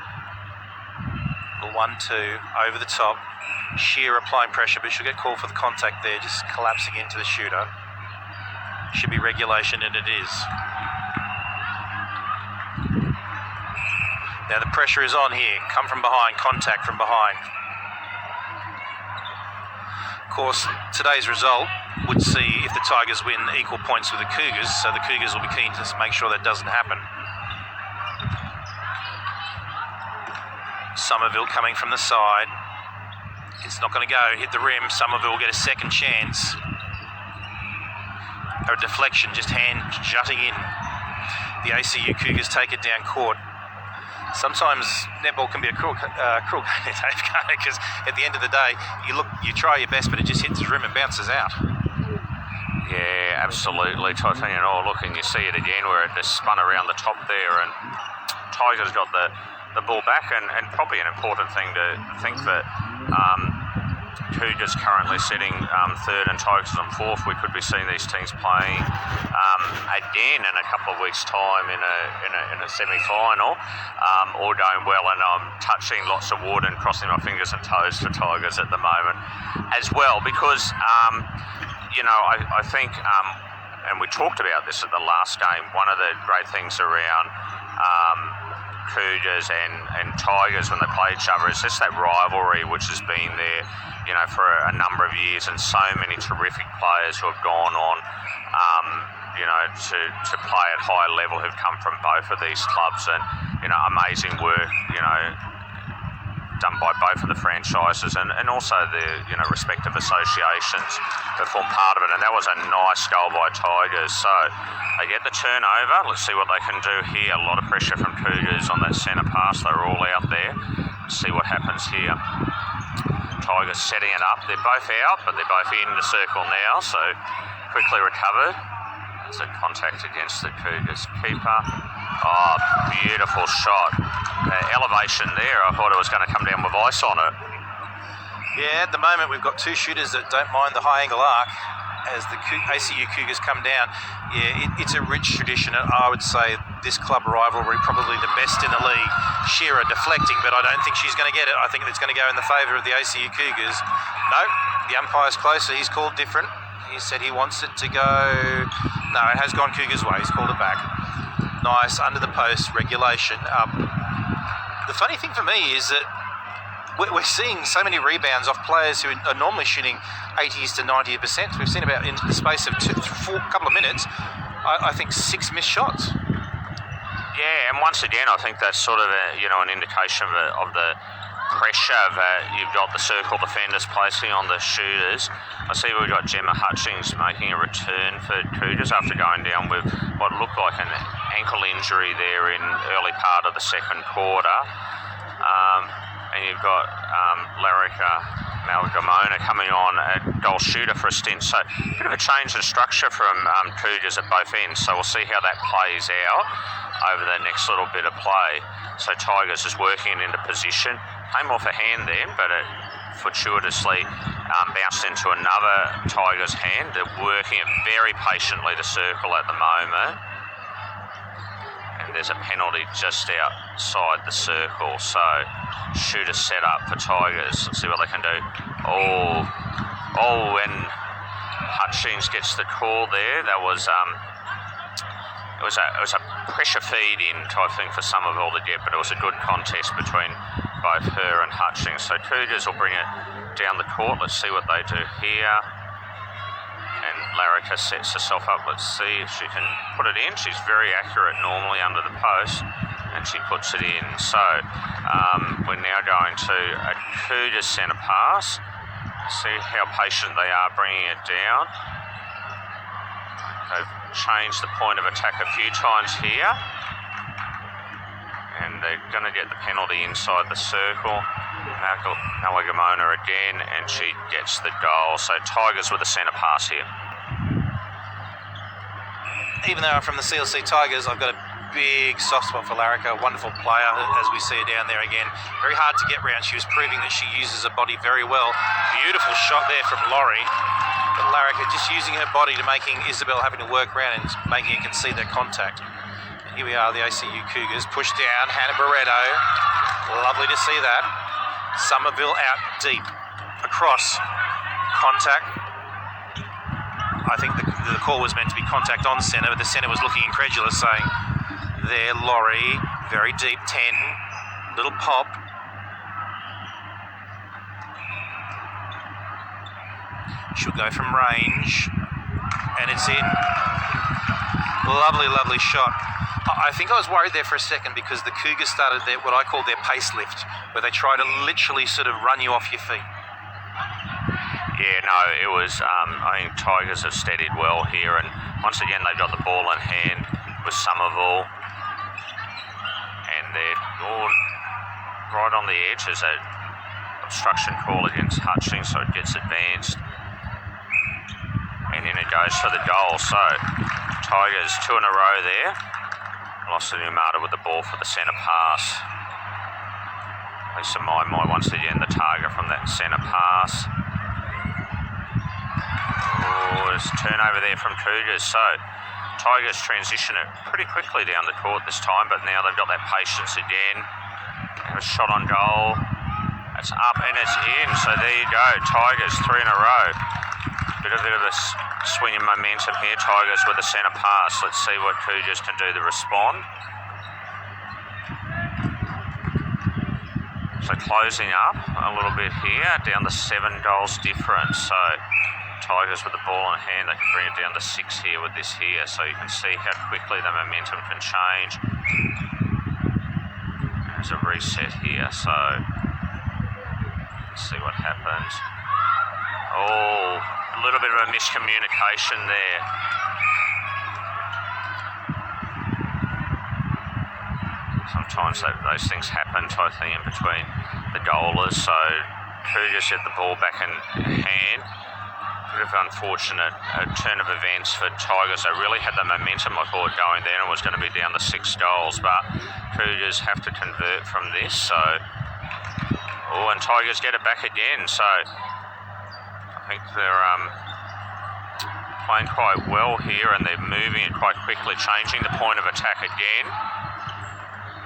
The 1-2 over the top. Shearer applying pressure, but she'll get called for the contact there, just collapsing into the shooter. Should be regulation, and it is. Now the pressure is on here. Come from behind, contact from behind. Of course, today's result would see if the Tigers win equal points with the Cougars, so the Cougars will be keen to make sure that doesn't happen. Somerville coming from the side. It's not going to go. Hit the rim. Somerville will get a second chance. A deflection, just hand jutting in. The ACU Cougars take it down court. Sometimes netball can be a cruel game, Dave, because at the end of the day, you try your best, but it just hits the rim and bounces out. Yeah, absolutely, Titanium. Oh, look, and you see it again where it just spun around the top there, and Tigers got the ball back, and probably an important thing to think that Cougars currently sitting third and Tigers on fourth. We could be seeing these teams playing again in a couple of weeks' time in a semi-final, all going well. And I'm touching lots of wood and crossing my fingers and toes for Tigers at the moment as well, because I think, and we talked about this at the last game, one of the great things around Cougars and Tigers when they play each other is just that rivalry which has been there, for a number of years, and so many terrific players who have gone on, to play at high level who've come from both of these clubs, and amazing work, done by both of the franchises and also the respective associations that form part of it. And that was a nice goal by Tigers. So they get the turnover. Let's see what they can do here. A lot of pressure from Cougars on that centre pass. They're all out there. Let's see what happens here. Tigers setting it up. They're both out, but they're both in the circle now. So quickly recovered. There's a contact against the Cougars keeper. Oh, beautiful shot. Elevation there. I thought it was going to come down with ice on it. Yeah, at the moment we've got two shooters that don't mind the high angle arc as the ACU Cougars come down. Yeah, it's a rich tradition, and I would say this club rivalry probably the best in the league. Shearer deflecting, but I don't think she's going to get it. I think it's going to go in the favour of the ACU Cougars. No, the umpire's closer. He's called different. He said he wants it to go. No, it has gone Cougars' way. He's called it back. Nice, under the post, regulation. The funny thing for me is that we're seeing so many rebounds off players who are normally shooting 80s to 90%. We've seen about, in the space of couple of minutes, I think 6 missed shots. Yeah, and once again, I think that's sort of an indication of the pressure that you've got the circle defenders placing on the shooters. I see we've got Gemma Hutchings making a return for Cougars after going down with what looked like an ankle injury there in early part of the second quarter. And you've got Larika Malgamona coming on at goal shooter for a stint. So a bit of a change in structure from Cougars at both ends. So we'll see how that plays out over the next little bit of play. So Tigers is working into position. Came off a hand then, but it fortuitously bounced into another Tigers hand. They're working it very patiently to circle at the moment. And there's a penalty just outside the circle. So shooter set up for Tigers. Let's see what they can do. Oh, and Hutchings gets the call there. That was it was a pressure feed in type thing for Somerville to get, but it was a good contest between both her and Hutchings. So Cougars will bring it down the court. Let's see what they do here. And Larika sets herself up. Let's see if she can put it in. She's very accurate normally under the post, and she puts it in. So we're now going to a Cougars centre pass. See how patient they are bringing it down. They've changed the point of attack a few times here. And they're going to get the penalty inside the circle. Malagamona again, and she gets the goal. So Tigers with a centre pass here. Even though I'm from the CLC Tigers, I've got to big soft spot for Larrica. Wonderful player, as we see her down there again. Very hard to get round. She was proving that she uses her body very well. Beautiful shot there from Laurie. But Larrica just using her body to making Isabel having to work around and making her concede that contact. And here we are, the ACU Cougars. Push down, Hannah Barretto. Lovely to see that. Somerville out deep. Across. Contact. I think the call was meant to be contact on centre, but the centre was looking incredulous, saying, there, Laurie, very deep, 10, little pop. She'll go from range, and it's in. Lovely, lovely shot. I think I was worried there for a second because the Cougars started what I call their pace lift, where they try to literally sort of run you off your feet. Yeah, no, it was, I think Tigers have steadied well here, and once again they've got the ball in hand with Somerville, and they're all right on the edge. There's an obstruction call against Hutchings, so it gets advanced, and then it goes for the goal. So Tigers 2 in a row there. Lost to Umata with the ball for the centre pass. Lisa Mai once again the target from that centre pass. There's a turnover there from Cougars, so Tigers transition it pretty quickly down the court this time, but now they've got that patience again. Have a shot on goal. It's up and it's in, so there you go. Tigers 3 in a row. Bit of a swing in momentum here. Tigers with a centre pass. Let's see what Cougars can do to respond. So closing up a little bit here, down to 7 goals difference. So Tigers with the ball in hand, they can bring it down to 6 here with this here, so you can see how quickly the momentum can change. There's a reset here, so let's see what happens. Oh, a little bit of a miscommunication there. Sometimes those things happen, I think, in between the goalers, so Cougars get the ball back in hand. Bit of unfortunate turn of events for Tigers. They really had the momentum, I thought, going there, and it was going to be down to 6 goals, but Cougars have to convert from this. So, and Tigers get it back again. So I think they're playing quite well here, and they're moving it quite quickly, changing the point of attack again.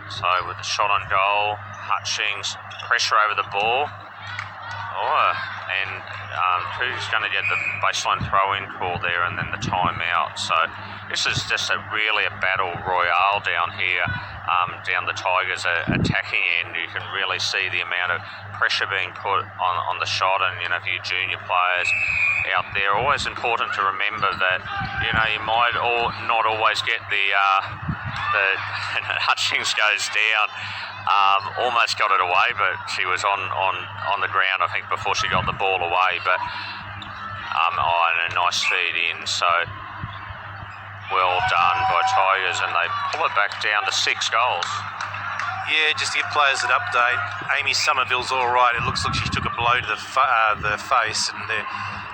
So with the shot on goal, Hutchings, pressure over the ball. And who's going to get the baseline throw-in call there, and then the timeout. So this is just really a battle royale down here, down the Tigers' attacking end. You can really see the amount of pressure being put on the shot, and you few junior players out there. Always important to remember that you might not always get the Hutchings goes down. Almost got it away, but she was on the ground, I think, before she got the ball away. But and a nice feed in, so well done by Tigers, and they pull it back down to 6 goals. Yeah, just to give players an update, Amy Somerville's all right. It looks like she took a blow to the face, and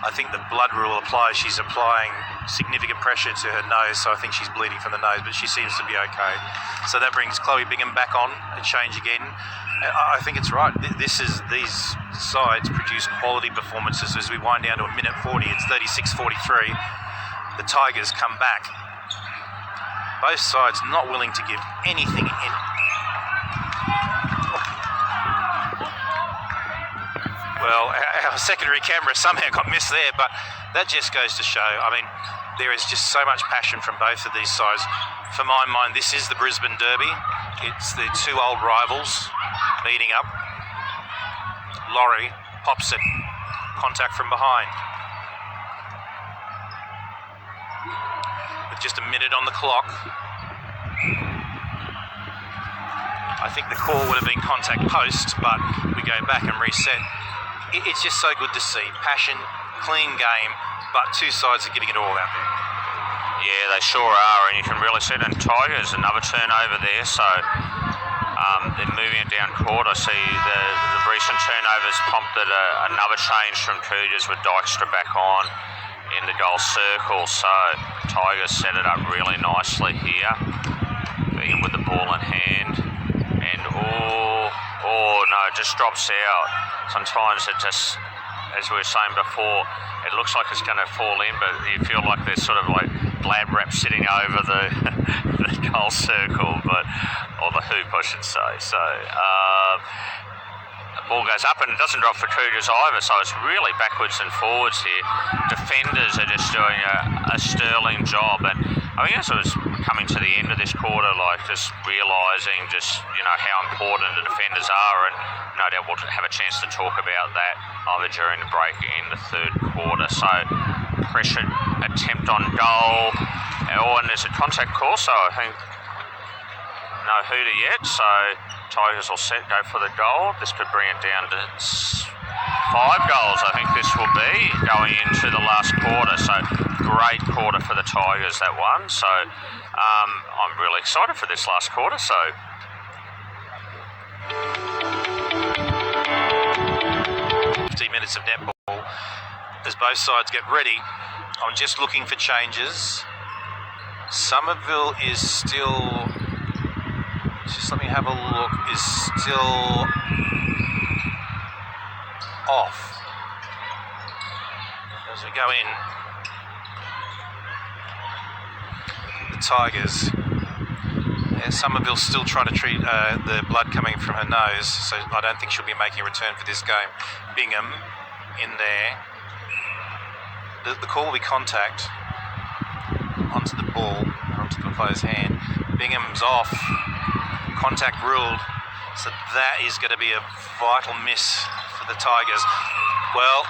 I think the blood rule applies. She's applying significant pressure to her nose, so I think she's bleeding from the nose, but she seems to be okay. So that brings Chloe Bingham back on and change again. I think it's right. These sides produce quality performances. As we wind down to a minute 40, it's 36-43. The Tigers come back. Both sides not willing to give anything in. Well, our secondary camera somehow got missed there, but that just goes to show, there is just so much passion from both of these sides. For my mind, this is the Brisbane Derby. It's the 2 old rivals meeting up. Laurie pops it. Contact from behind. With just a minute on the clock. I think the call would have been contact post, but we go back and reset. It's just so good to see. Passion, clean game, but 2 sides are giving it all out there. Yeah, they sure are, and you can really see it in Tigers. Another turnover there, so they're moving it down court. I see the recent turnovers prompted another change from Cougars with Dykstra back on in the goal circle. So Tigers set it up really nicely here. Bingham with the ball in hand, and oh no, it just drops out. Sometimes it just, as we were saying before, it looks like it's going to fall in, but you feel like there's sort of like blab wrap sitting over the, the goal circle, or the hoop, I should say. So the ball goes up and it doesn't drop for Cougars either, so it's really backwards and forwards here. Defenders are just doing a sterling job, and I think as I was coming to the end of this quarter, like just realising how important the defenders are, and no doubt we'll have a chance to talk about that either during the break in the third quarter. So pressure attempt on goal, and there's a contact call, so I think no hooter yet, so Tigers will go for the goal. This could bring it down to 5 goals, I think this will be, going into the last quarter. So great quarter for the Tigers, that one. So I'm really excited for this last quarter. So 15 minutes of netball as both sides get ready. I'm just looking for changes. Somerville is still, just let me have a look, is still off as we go in. The Tigers. Yeah, Somerville's still trying to treat the blood coming from her nose, so I don't think she'll be making a return for this game. Bingham in there. The call will be contact onto the ball, onto the player's hand. Bingham's off. Contact ruled. So that is going to be a vital miss for the Tigers. Well,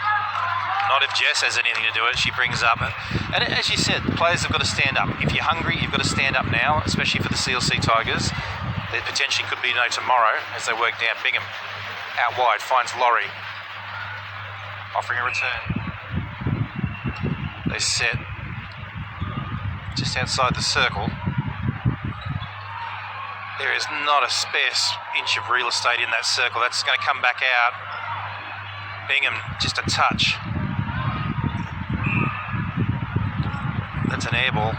not if Jess has anything to do with it. She brings up, and as you said, players have got to stand up. If you're hungry, you've got to stand up now, especially for the CLC Tigers. There potentially could be no tomorrow as they work down. Bingham out wide finds Laurie, offering a return. They set just outside the circle. There is not a spare inch of real estate in that circle. That's going to come back out. Bingham, just a touch. That's an air ball.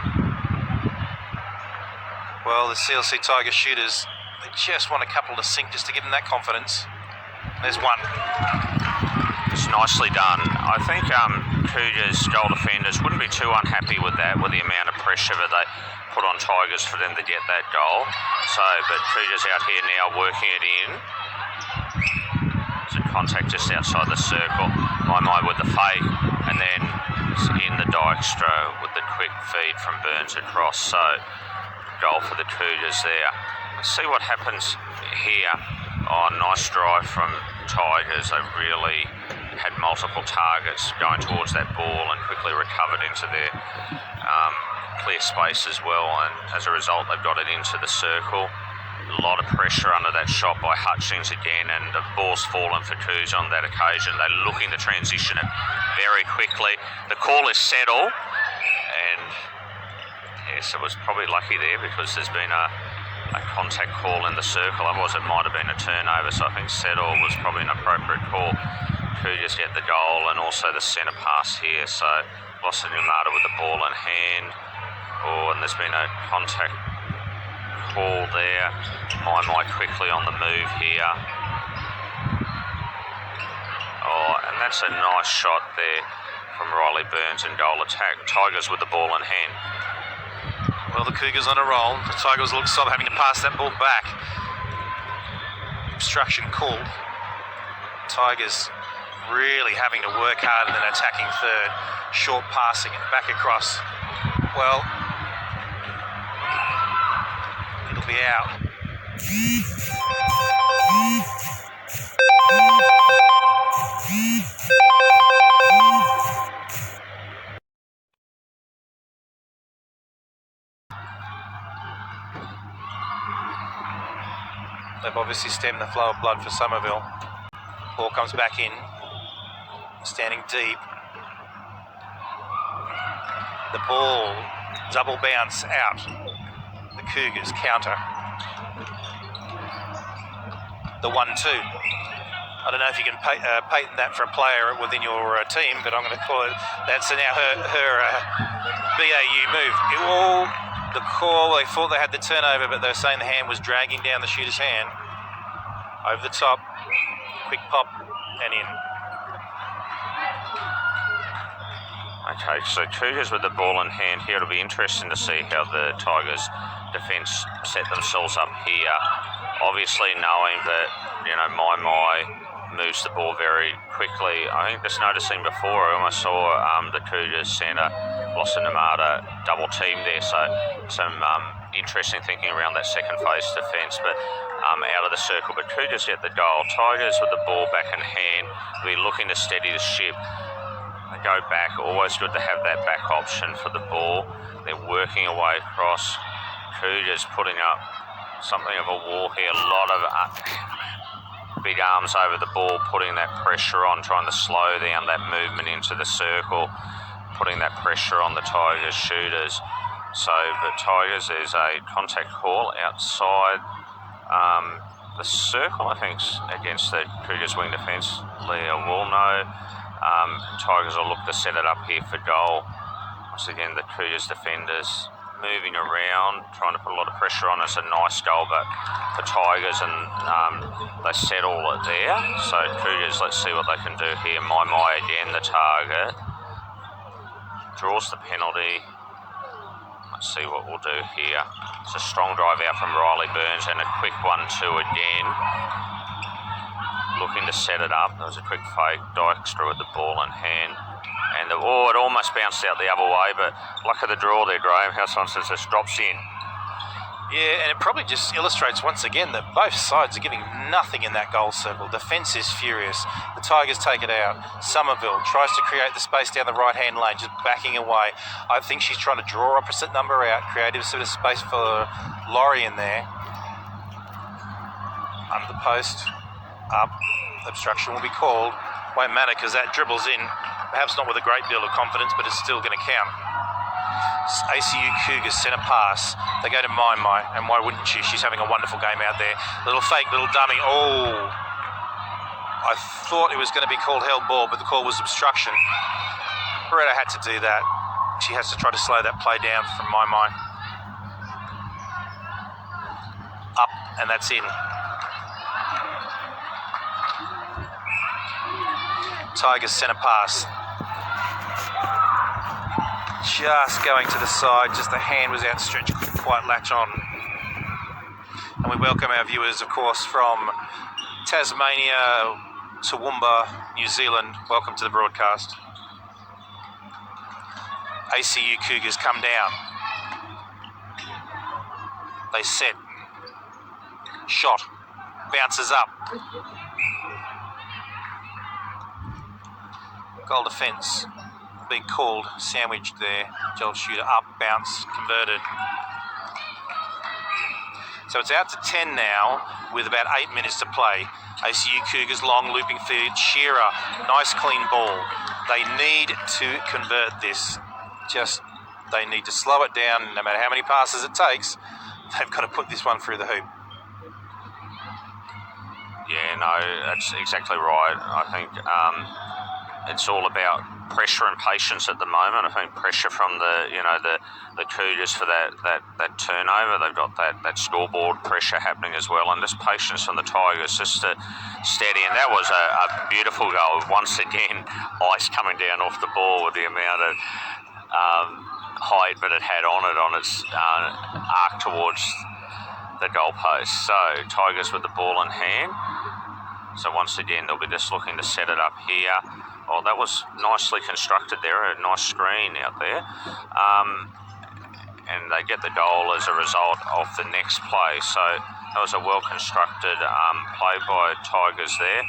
Well, the CLC Tiger shooters, they just want a couple to sink just to give them that confidence. There's one. It's nicely done. I think Cougars goal defenders wouldn't be too unhappy with that, with the amount of pressure that they put on Tigers for them to get that goal. So, but Cougars out here now working it in. There's a contact just outside the circle. My with the fake, and then in the Dykstra with the quick feed from Burns across. So, goal for the Cougars there. Let's see what happens here. Oh, nice drive from Tigers. They really had multiple targets going towards that ball and quickly recovered into their clear space as well, and as a result they've got it into the circle. A lot of pressure under that shot by Hutchings again, and the ball's fallen for Coos on that occasion. They're looking to transition it very quickly. The call is settle, and yes, it was probably lucky there because there's been a contact call in the circle, otherwise it might have been a turnover, so I think settle was probably an appropriate call. Cougars get the goal, and also the centre pass here, so Lawson Yamada with the ball in hand. Oh, and there's been a contact call there. My quickly on the move here. Oh, and that's a nice shot there from Riley Burns in goal attack. Tigers with the ball in hand. Well, the Cougars on a roll. The Tigers look stop having to pass that ball back. Obstruction called. Tigers really having to work hard in an attacking third. Short passing and back across. Well, it'll be out. They've obviously stemmed the flow of blood for Somerville. Ball comes back in, standing deep. The ball, double bounce out. The Cougars counter. The 1-2. I don't know if you can patent that for a player within your team, but I'm going to call it, that's now her BAU move. The call, they thought they had the turnover, but they were saying the hand was dragging down the shooter's hand. Over the top, quick pop and in. Okay, so Cougars with the ball in hand here. It'll be interesting to see how the Tigers defence set themselves up here. Obviously knowing that, you know, My moves the ball very quickly. I think just noticing before, I almost saw the Cougars centre, Blossom Namada, double team there. So some interesting thinking around that second phase defence, but out of the circle. But Cougars get the goal. Tigers with the ball back in hand, will be looking to steady the ship. They go back, always good to have that back option for the ball. They're working away across. Cougars putting up something of a wall here. A lot of big arms over the ball, putting that pressure on, trying to slow down that movement into the circle, putting that pressure on the Tigers shooters. So, but Tigers, there's a contact call outside the circle, I think, against the Cougars wing defence. Leah will know. Tigers will look to set it up here for goal. Once again, the Cougars defenders moving around, trying to put a lot of pressure on. It's a nice goal, but for Tigers, and they settle it there. So Cougars, let's see what they can do here. My again, the target. Draws the penalty. Let's see what we'll do here. It's a strong drive out from Riley Burns and a quick 1-2 again. Looking to set it up. There was a quick fake. Dykstra with the ball in hand. And it almost bounced out the other way, but luck of the draw there, Graham. How Sanchez just drops in. Yeah, and it probably just illustrates once again that both sides are giving nothing in that goal circle. Defence is furious. The Tigers take it out. Somerville tries to create the space down the right-hand lane, just backing away. I think she's trying to draw opposite number out, create a bit of space for Laurie in there. Under the post, up. Obstruction will be called. Won't matter because that dribbles in. Perhaps not with a great deal of confidence, but it's still going to count. ACU Cougars centre pass. They go to My, and why wouldn't she? She's having a wonderful game out there. Little fake, little dummy. Oh! I thought it was going to be called held ball, but the call was obstruction. Beretta had to do that. She has to try to slow that play down from My. Up, and that's in. Tigers centre pass. Just going to the side, just the hand was outstretched, couldn't quite latch on. And we welcome our viewers, of course, from Tasmania, Toowoomba, New Zealand. Welcome to the broadcast. ACU Cougars come down. They set. Shot. Bounces up. Goal defence being called, sandwiched there. Joel shooter up, bounce, converted. So it's out to 10 now with about 8 minutes to play. ACU Cougars long looping feed. Shearer, nice clean ball. They need to convert this. They need to slow it down. No matter how many passes it takes, they've got to put this one through the hoop. Yeah, no, that's exactly right. I think it's all about pressure and patience at the moment. I think pressure from the Cougars for that turnover. They've got that scoreboard pressure happening as well, and just patience from the Tigers just to steady. And that was a beautiful goal. Once again, ice coming down off the ball with the amount of height that it had on its arc towards the goalpost. So Tigers with the ball in hand. So once again, they'll be just looking to set it up here. Oh, that was nicely constructed there, a nice screen out there. And they get the goal as a result of the next play. So that was a well-constructed play by Tigers there.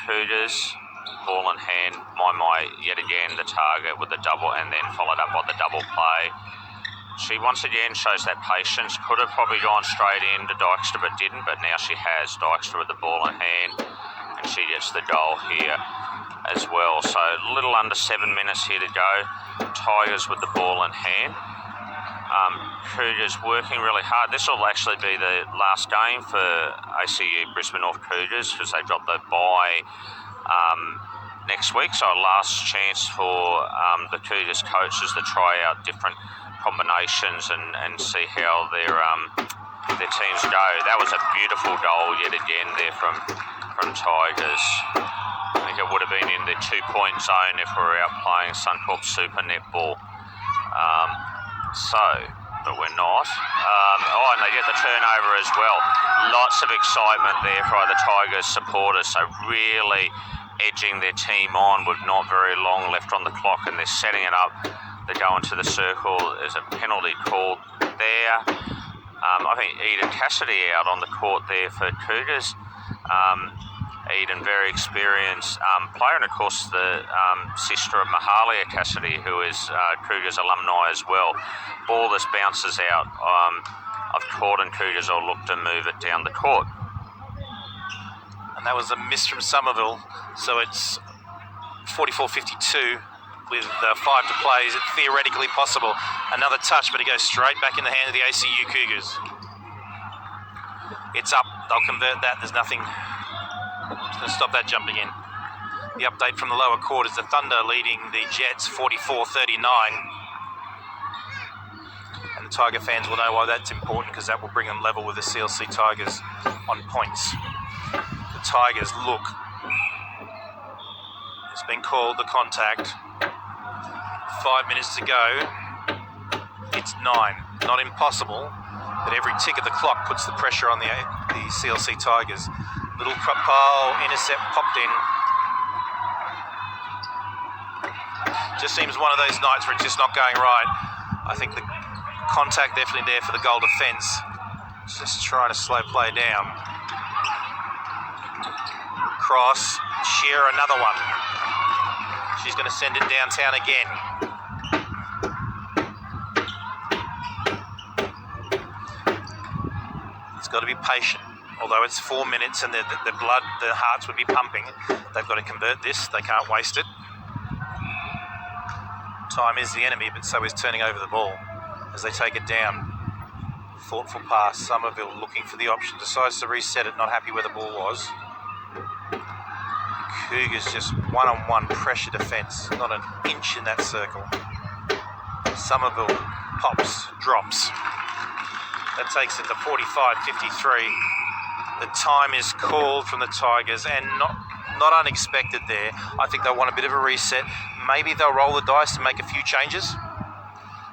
Cougars, ball in hand, My yet again the target with the double, and then followed up by the double play. She once again shows that patience. Could have probably gone straight into Dykstra, but didn't. But now she has. Dykstra with the ball in hand, and she gets the goal here as well. So a little under 7 minutes here to go. Tigers with the ball in hand. Cougars working really hard. This will actually be the last game for ACU Brisbane North Cougars because they've got the bye next week. So a last chance for the Cougars coaches to try out different combinations and see how their teams go. That was a beautiful goal yet again there from Tigers. I think it would have been in the 2-point zone if we were out playing Suncorp Super Netball. But we're not. And they get the turnover as well. Lots of excitement there for the Tigers supporters. So really edging their team on with not very long left on the clock, and they're setting it up. They go into the circle. There's a penalty called there. I think Eden Cassidy out on the court there for Cougars. Eden, very experienced player, and of course the sister of Mahalia Cassidy, who is Cougars alumni as well. Ball just bounces out of court, and Cougars will look to move it down the court. And that was a miss from Somerville, so it's 44-52 with 5 to play. Is it theoretically possible? Another touch, but it goes straight back in the hand of the ACU Cougars. It's up. They'll convert that. There's nothing to stop that jumping in. The update from the lower court is the Thunder leading the Jets 44-39. And the Tiger fans will know why that's important, because that will bring them level with the CLC Tigers on points. The Tigers look. It's been called the contact. 5 minutes to go. It's 9. Not impossible, but every tick of the clock puts the pressure on the CLC Tigers. Little pole intercept popped in. Just seems one of those nights where it's just not going right. I think the contact definitely there for the goal defence. Just trying to slow play down. Cross. Shearer, another one. She's going to send it downtown again. It's got to be patient. Although it's 4 minutes and the blood, the hearts would be pumping, they've got to convert this. They can't waste it. Time is the enemy, but so is turning over the ball as they take it down. Thoughtful pass. Somerville looking for the option. Decides to reset it. Not happy where the ball was. Cougars just one-on-one pressure defence. Not an inch in that circle. Somerville pops, drops. That takes it to 45-53. The time is called from the Tigers, and not unexpected there. I think they'll want a bit of a reset. Maybe they'll roll the dice and make a few changes.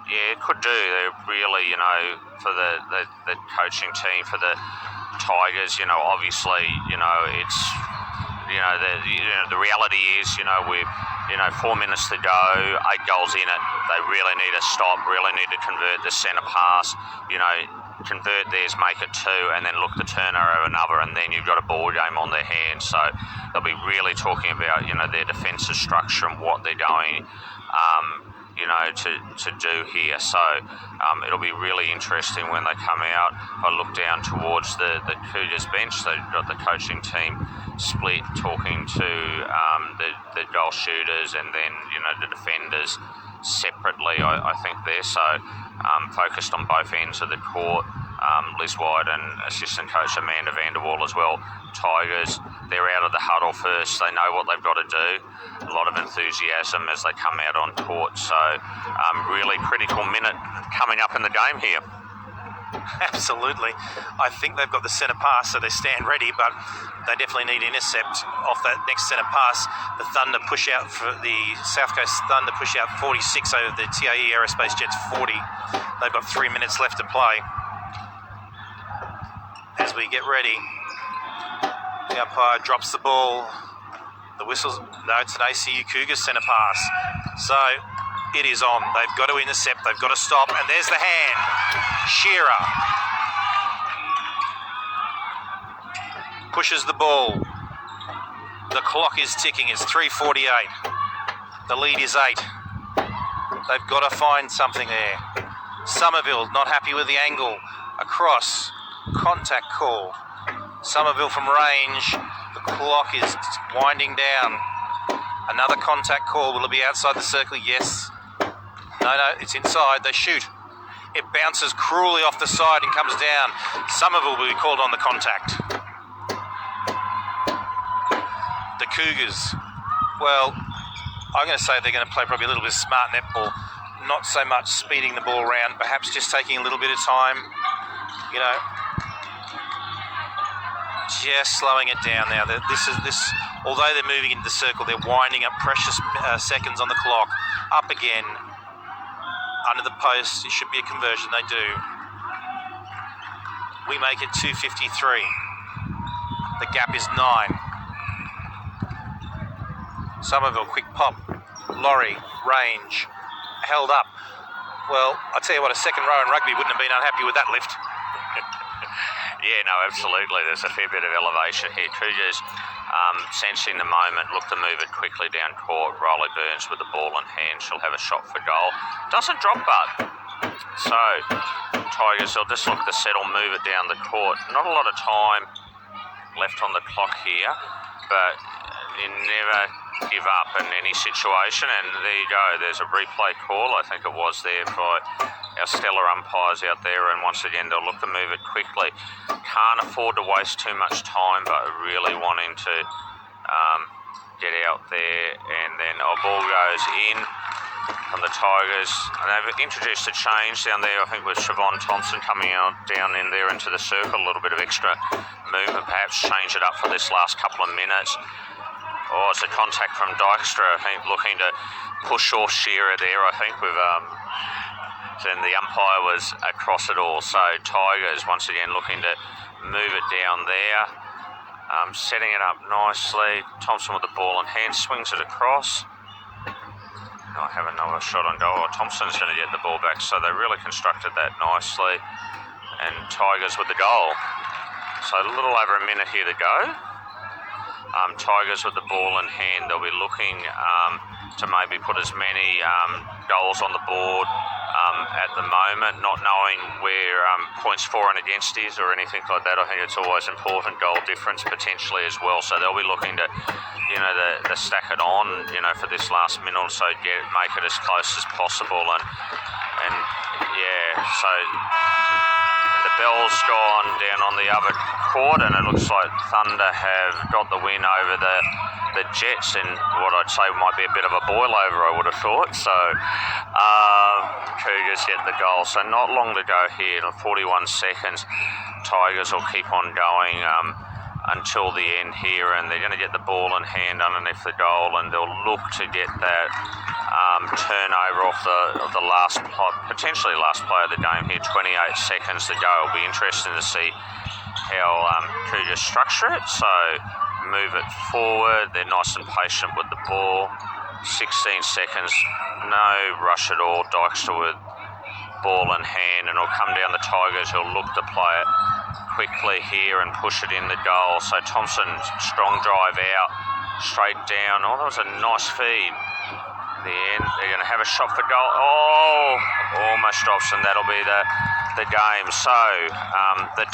Yeah, it could do. They really, for the coaching team, for the Tigers, obviously, it's, the reality is, with 4 minutes to go, 8 goals in it. They really need to stop, really need to convert the centre pass, convert theirs, make it 2, and then look to turn over another, and then you've got a ball game on their hands. So they'll be really talking about, their defensive structure and what they're going, to do here. So it'll be really interesting when they come out. I look down towards the Cougars bench. They've got the coaching team split, talking to the goal shooters and then, the defenders separately, I think there. So focused on both ends of the court. Liz White and assistant coach Amanda Vanderwall as well. Tigers, they're out of the huddle first. They know what they've got to do. A lot of enthusiasm as they come out on court. So really critical minute coming up in the game here. Absolutely. I think they've got the centre pass, so they stand ready, but they definitely need intercept off that next centre pass. The Thunder push out for the South Coast Thunder push out 46 over the TAE Aerospace Jets 40. They've got 3 minutes left to play. As we get ready, the umpire drops the ball. The whistles, no, it's an ACU Cougars centre pass. So it is on. They've got to intercept, they've got to stop, and there's the hand. Shearer pushes the ball. The clock is ticking. It's 3:48. The lead is 8. They've got to find something there. Somerville not happy with the angle. Across. Contact call. Somerville from range. The clock is winding down. Another contact call. Will it be outside the circle? Yes. No, it's inside. They shoot. It bounces cruelly off the side and comes down. Somerville will be called on the contact. The Cougars, well, I'm going to say they're going to play probably a little bit smart netball. not so much speeding the ball around, perhaps just taking a little bit of time, you know, just slowing it down now. Although they're moving into the circle, they're winding up precious seconds on the clock. Up again, under the post, it should be a conversion, they do. We make it 2:53. The gap is 9. Somerville, quick pop. Laurie, range, held up. Well, I tell you what, a second row in rugby wouldn't have been unhappy with that lift. Yeah, no, absolutely. There's a fair bit of elevation here. Cougars, sensing the moment, look to move it quickly down court. Riley Burns with the ball in hand. She'll have a shot for goal. Doesn't drop but. So, Tigers, they'll just look to settle, move it down the court. Not a lot of time left on the clock here, but you never give up in any situation, and there you go, there's a replay call. I think it was there by our stellar umpires out there, and once again they'll look to move it quickly. Can't afford to waste too much time, but really wanting to get out there, and then a ball goes in from the Tigers, and they've introduced a change down there, I think with Siobhan Thompson coming out down in there into the circle, a little bit of extra movement, perhaps change it up for this last couple of minutes. Oh, it's a contact from Dykstra, I think, looking to push off Shearer there, I think, with then the umpire was across it all. So Tigers, once again, looking to move it down there, setting it up nicely. Thompson with the ball in hand, swings it across. I have another shot on goal. Thompson's going to get the ball back, so they really constructed that nicely. And Tigers with the goal. So a little over a minute here to go. Tigers with the ball in hand, they'll be looking to maybe put as many goals on the board at the moment, not knowing where points for and against is or anything like that. I think it's always important, goal difference potentially as well. So they'll be looking to, you know, the stack it on, you know, for this last minute or so, make it as close as possible. And yeah, so the bell's gone down on the other court, and it looks like Thunder have got the win over the Jets in what I'd say might be a bit of a boil-over, I would have thought. So Cougars get the goal. So not long to go here, 41 seconds. Tigers will keep on going until the end here, and they're going to get the ball in hand underneath the goal, and they'll look to get that turnover off the last, potentially last play of the game here. 28 seconds to go. It'll be interesting to see how Cougars structure it. So move it forward. They're nice and patient with the ball. 16 seconds, no rush at all. Dykstra with ball in hand, and it'll come down the Tigers who'll look to play it quickly here and push it in the goal. So Thompson, strong drive out, straight down. Oh, that was a nice feed. The end, they're going to have a shot for goal. Oh, almost drops, and that'll be the game. So the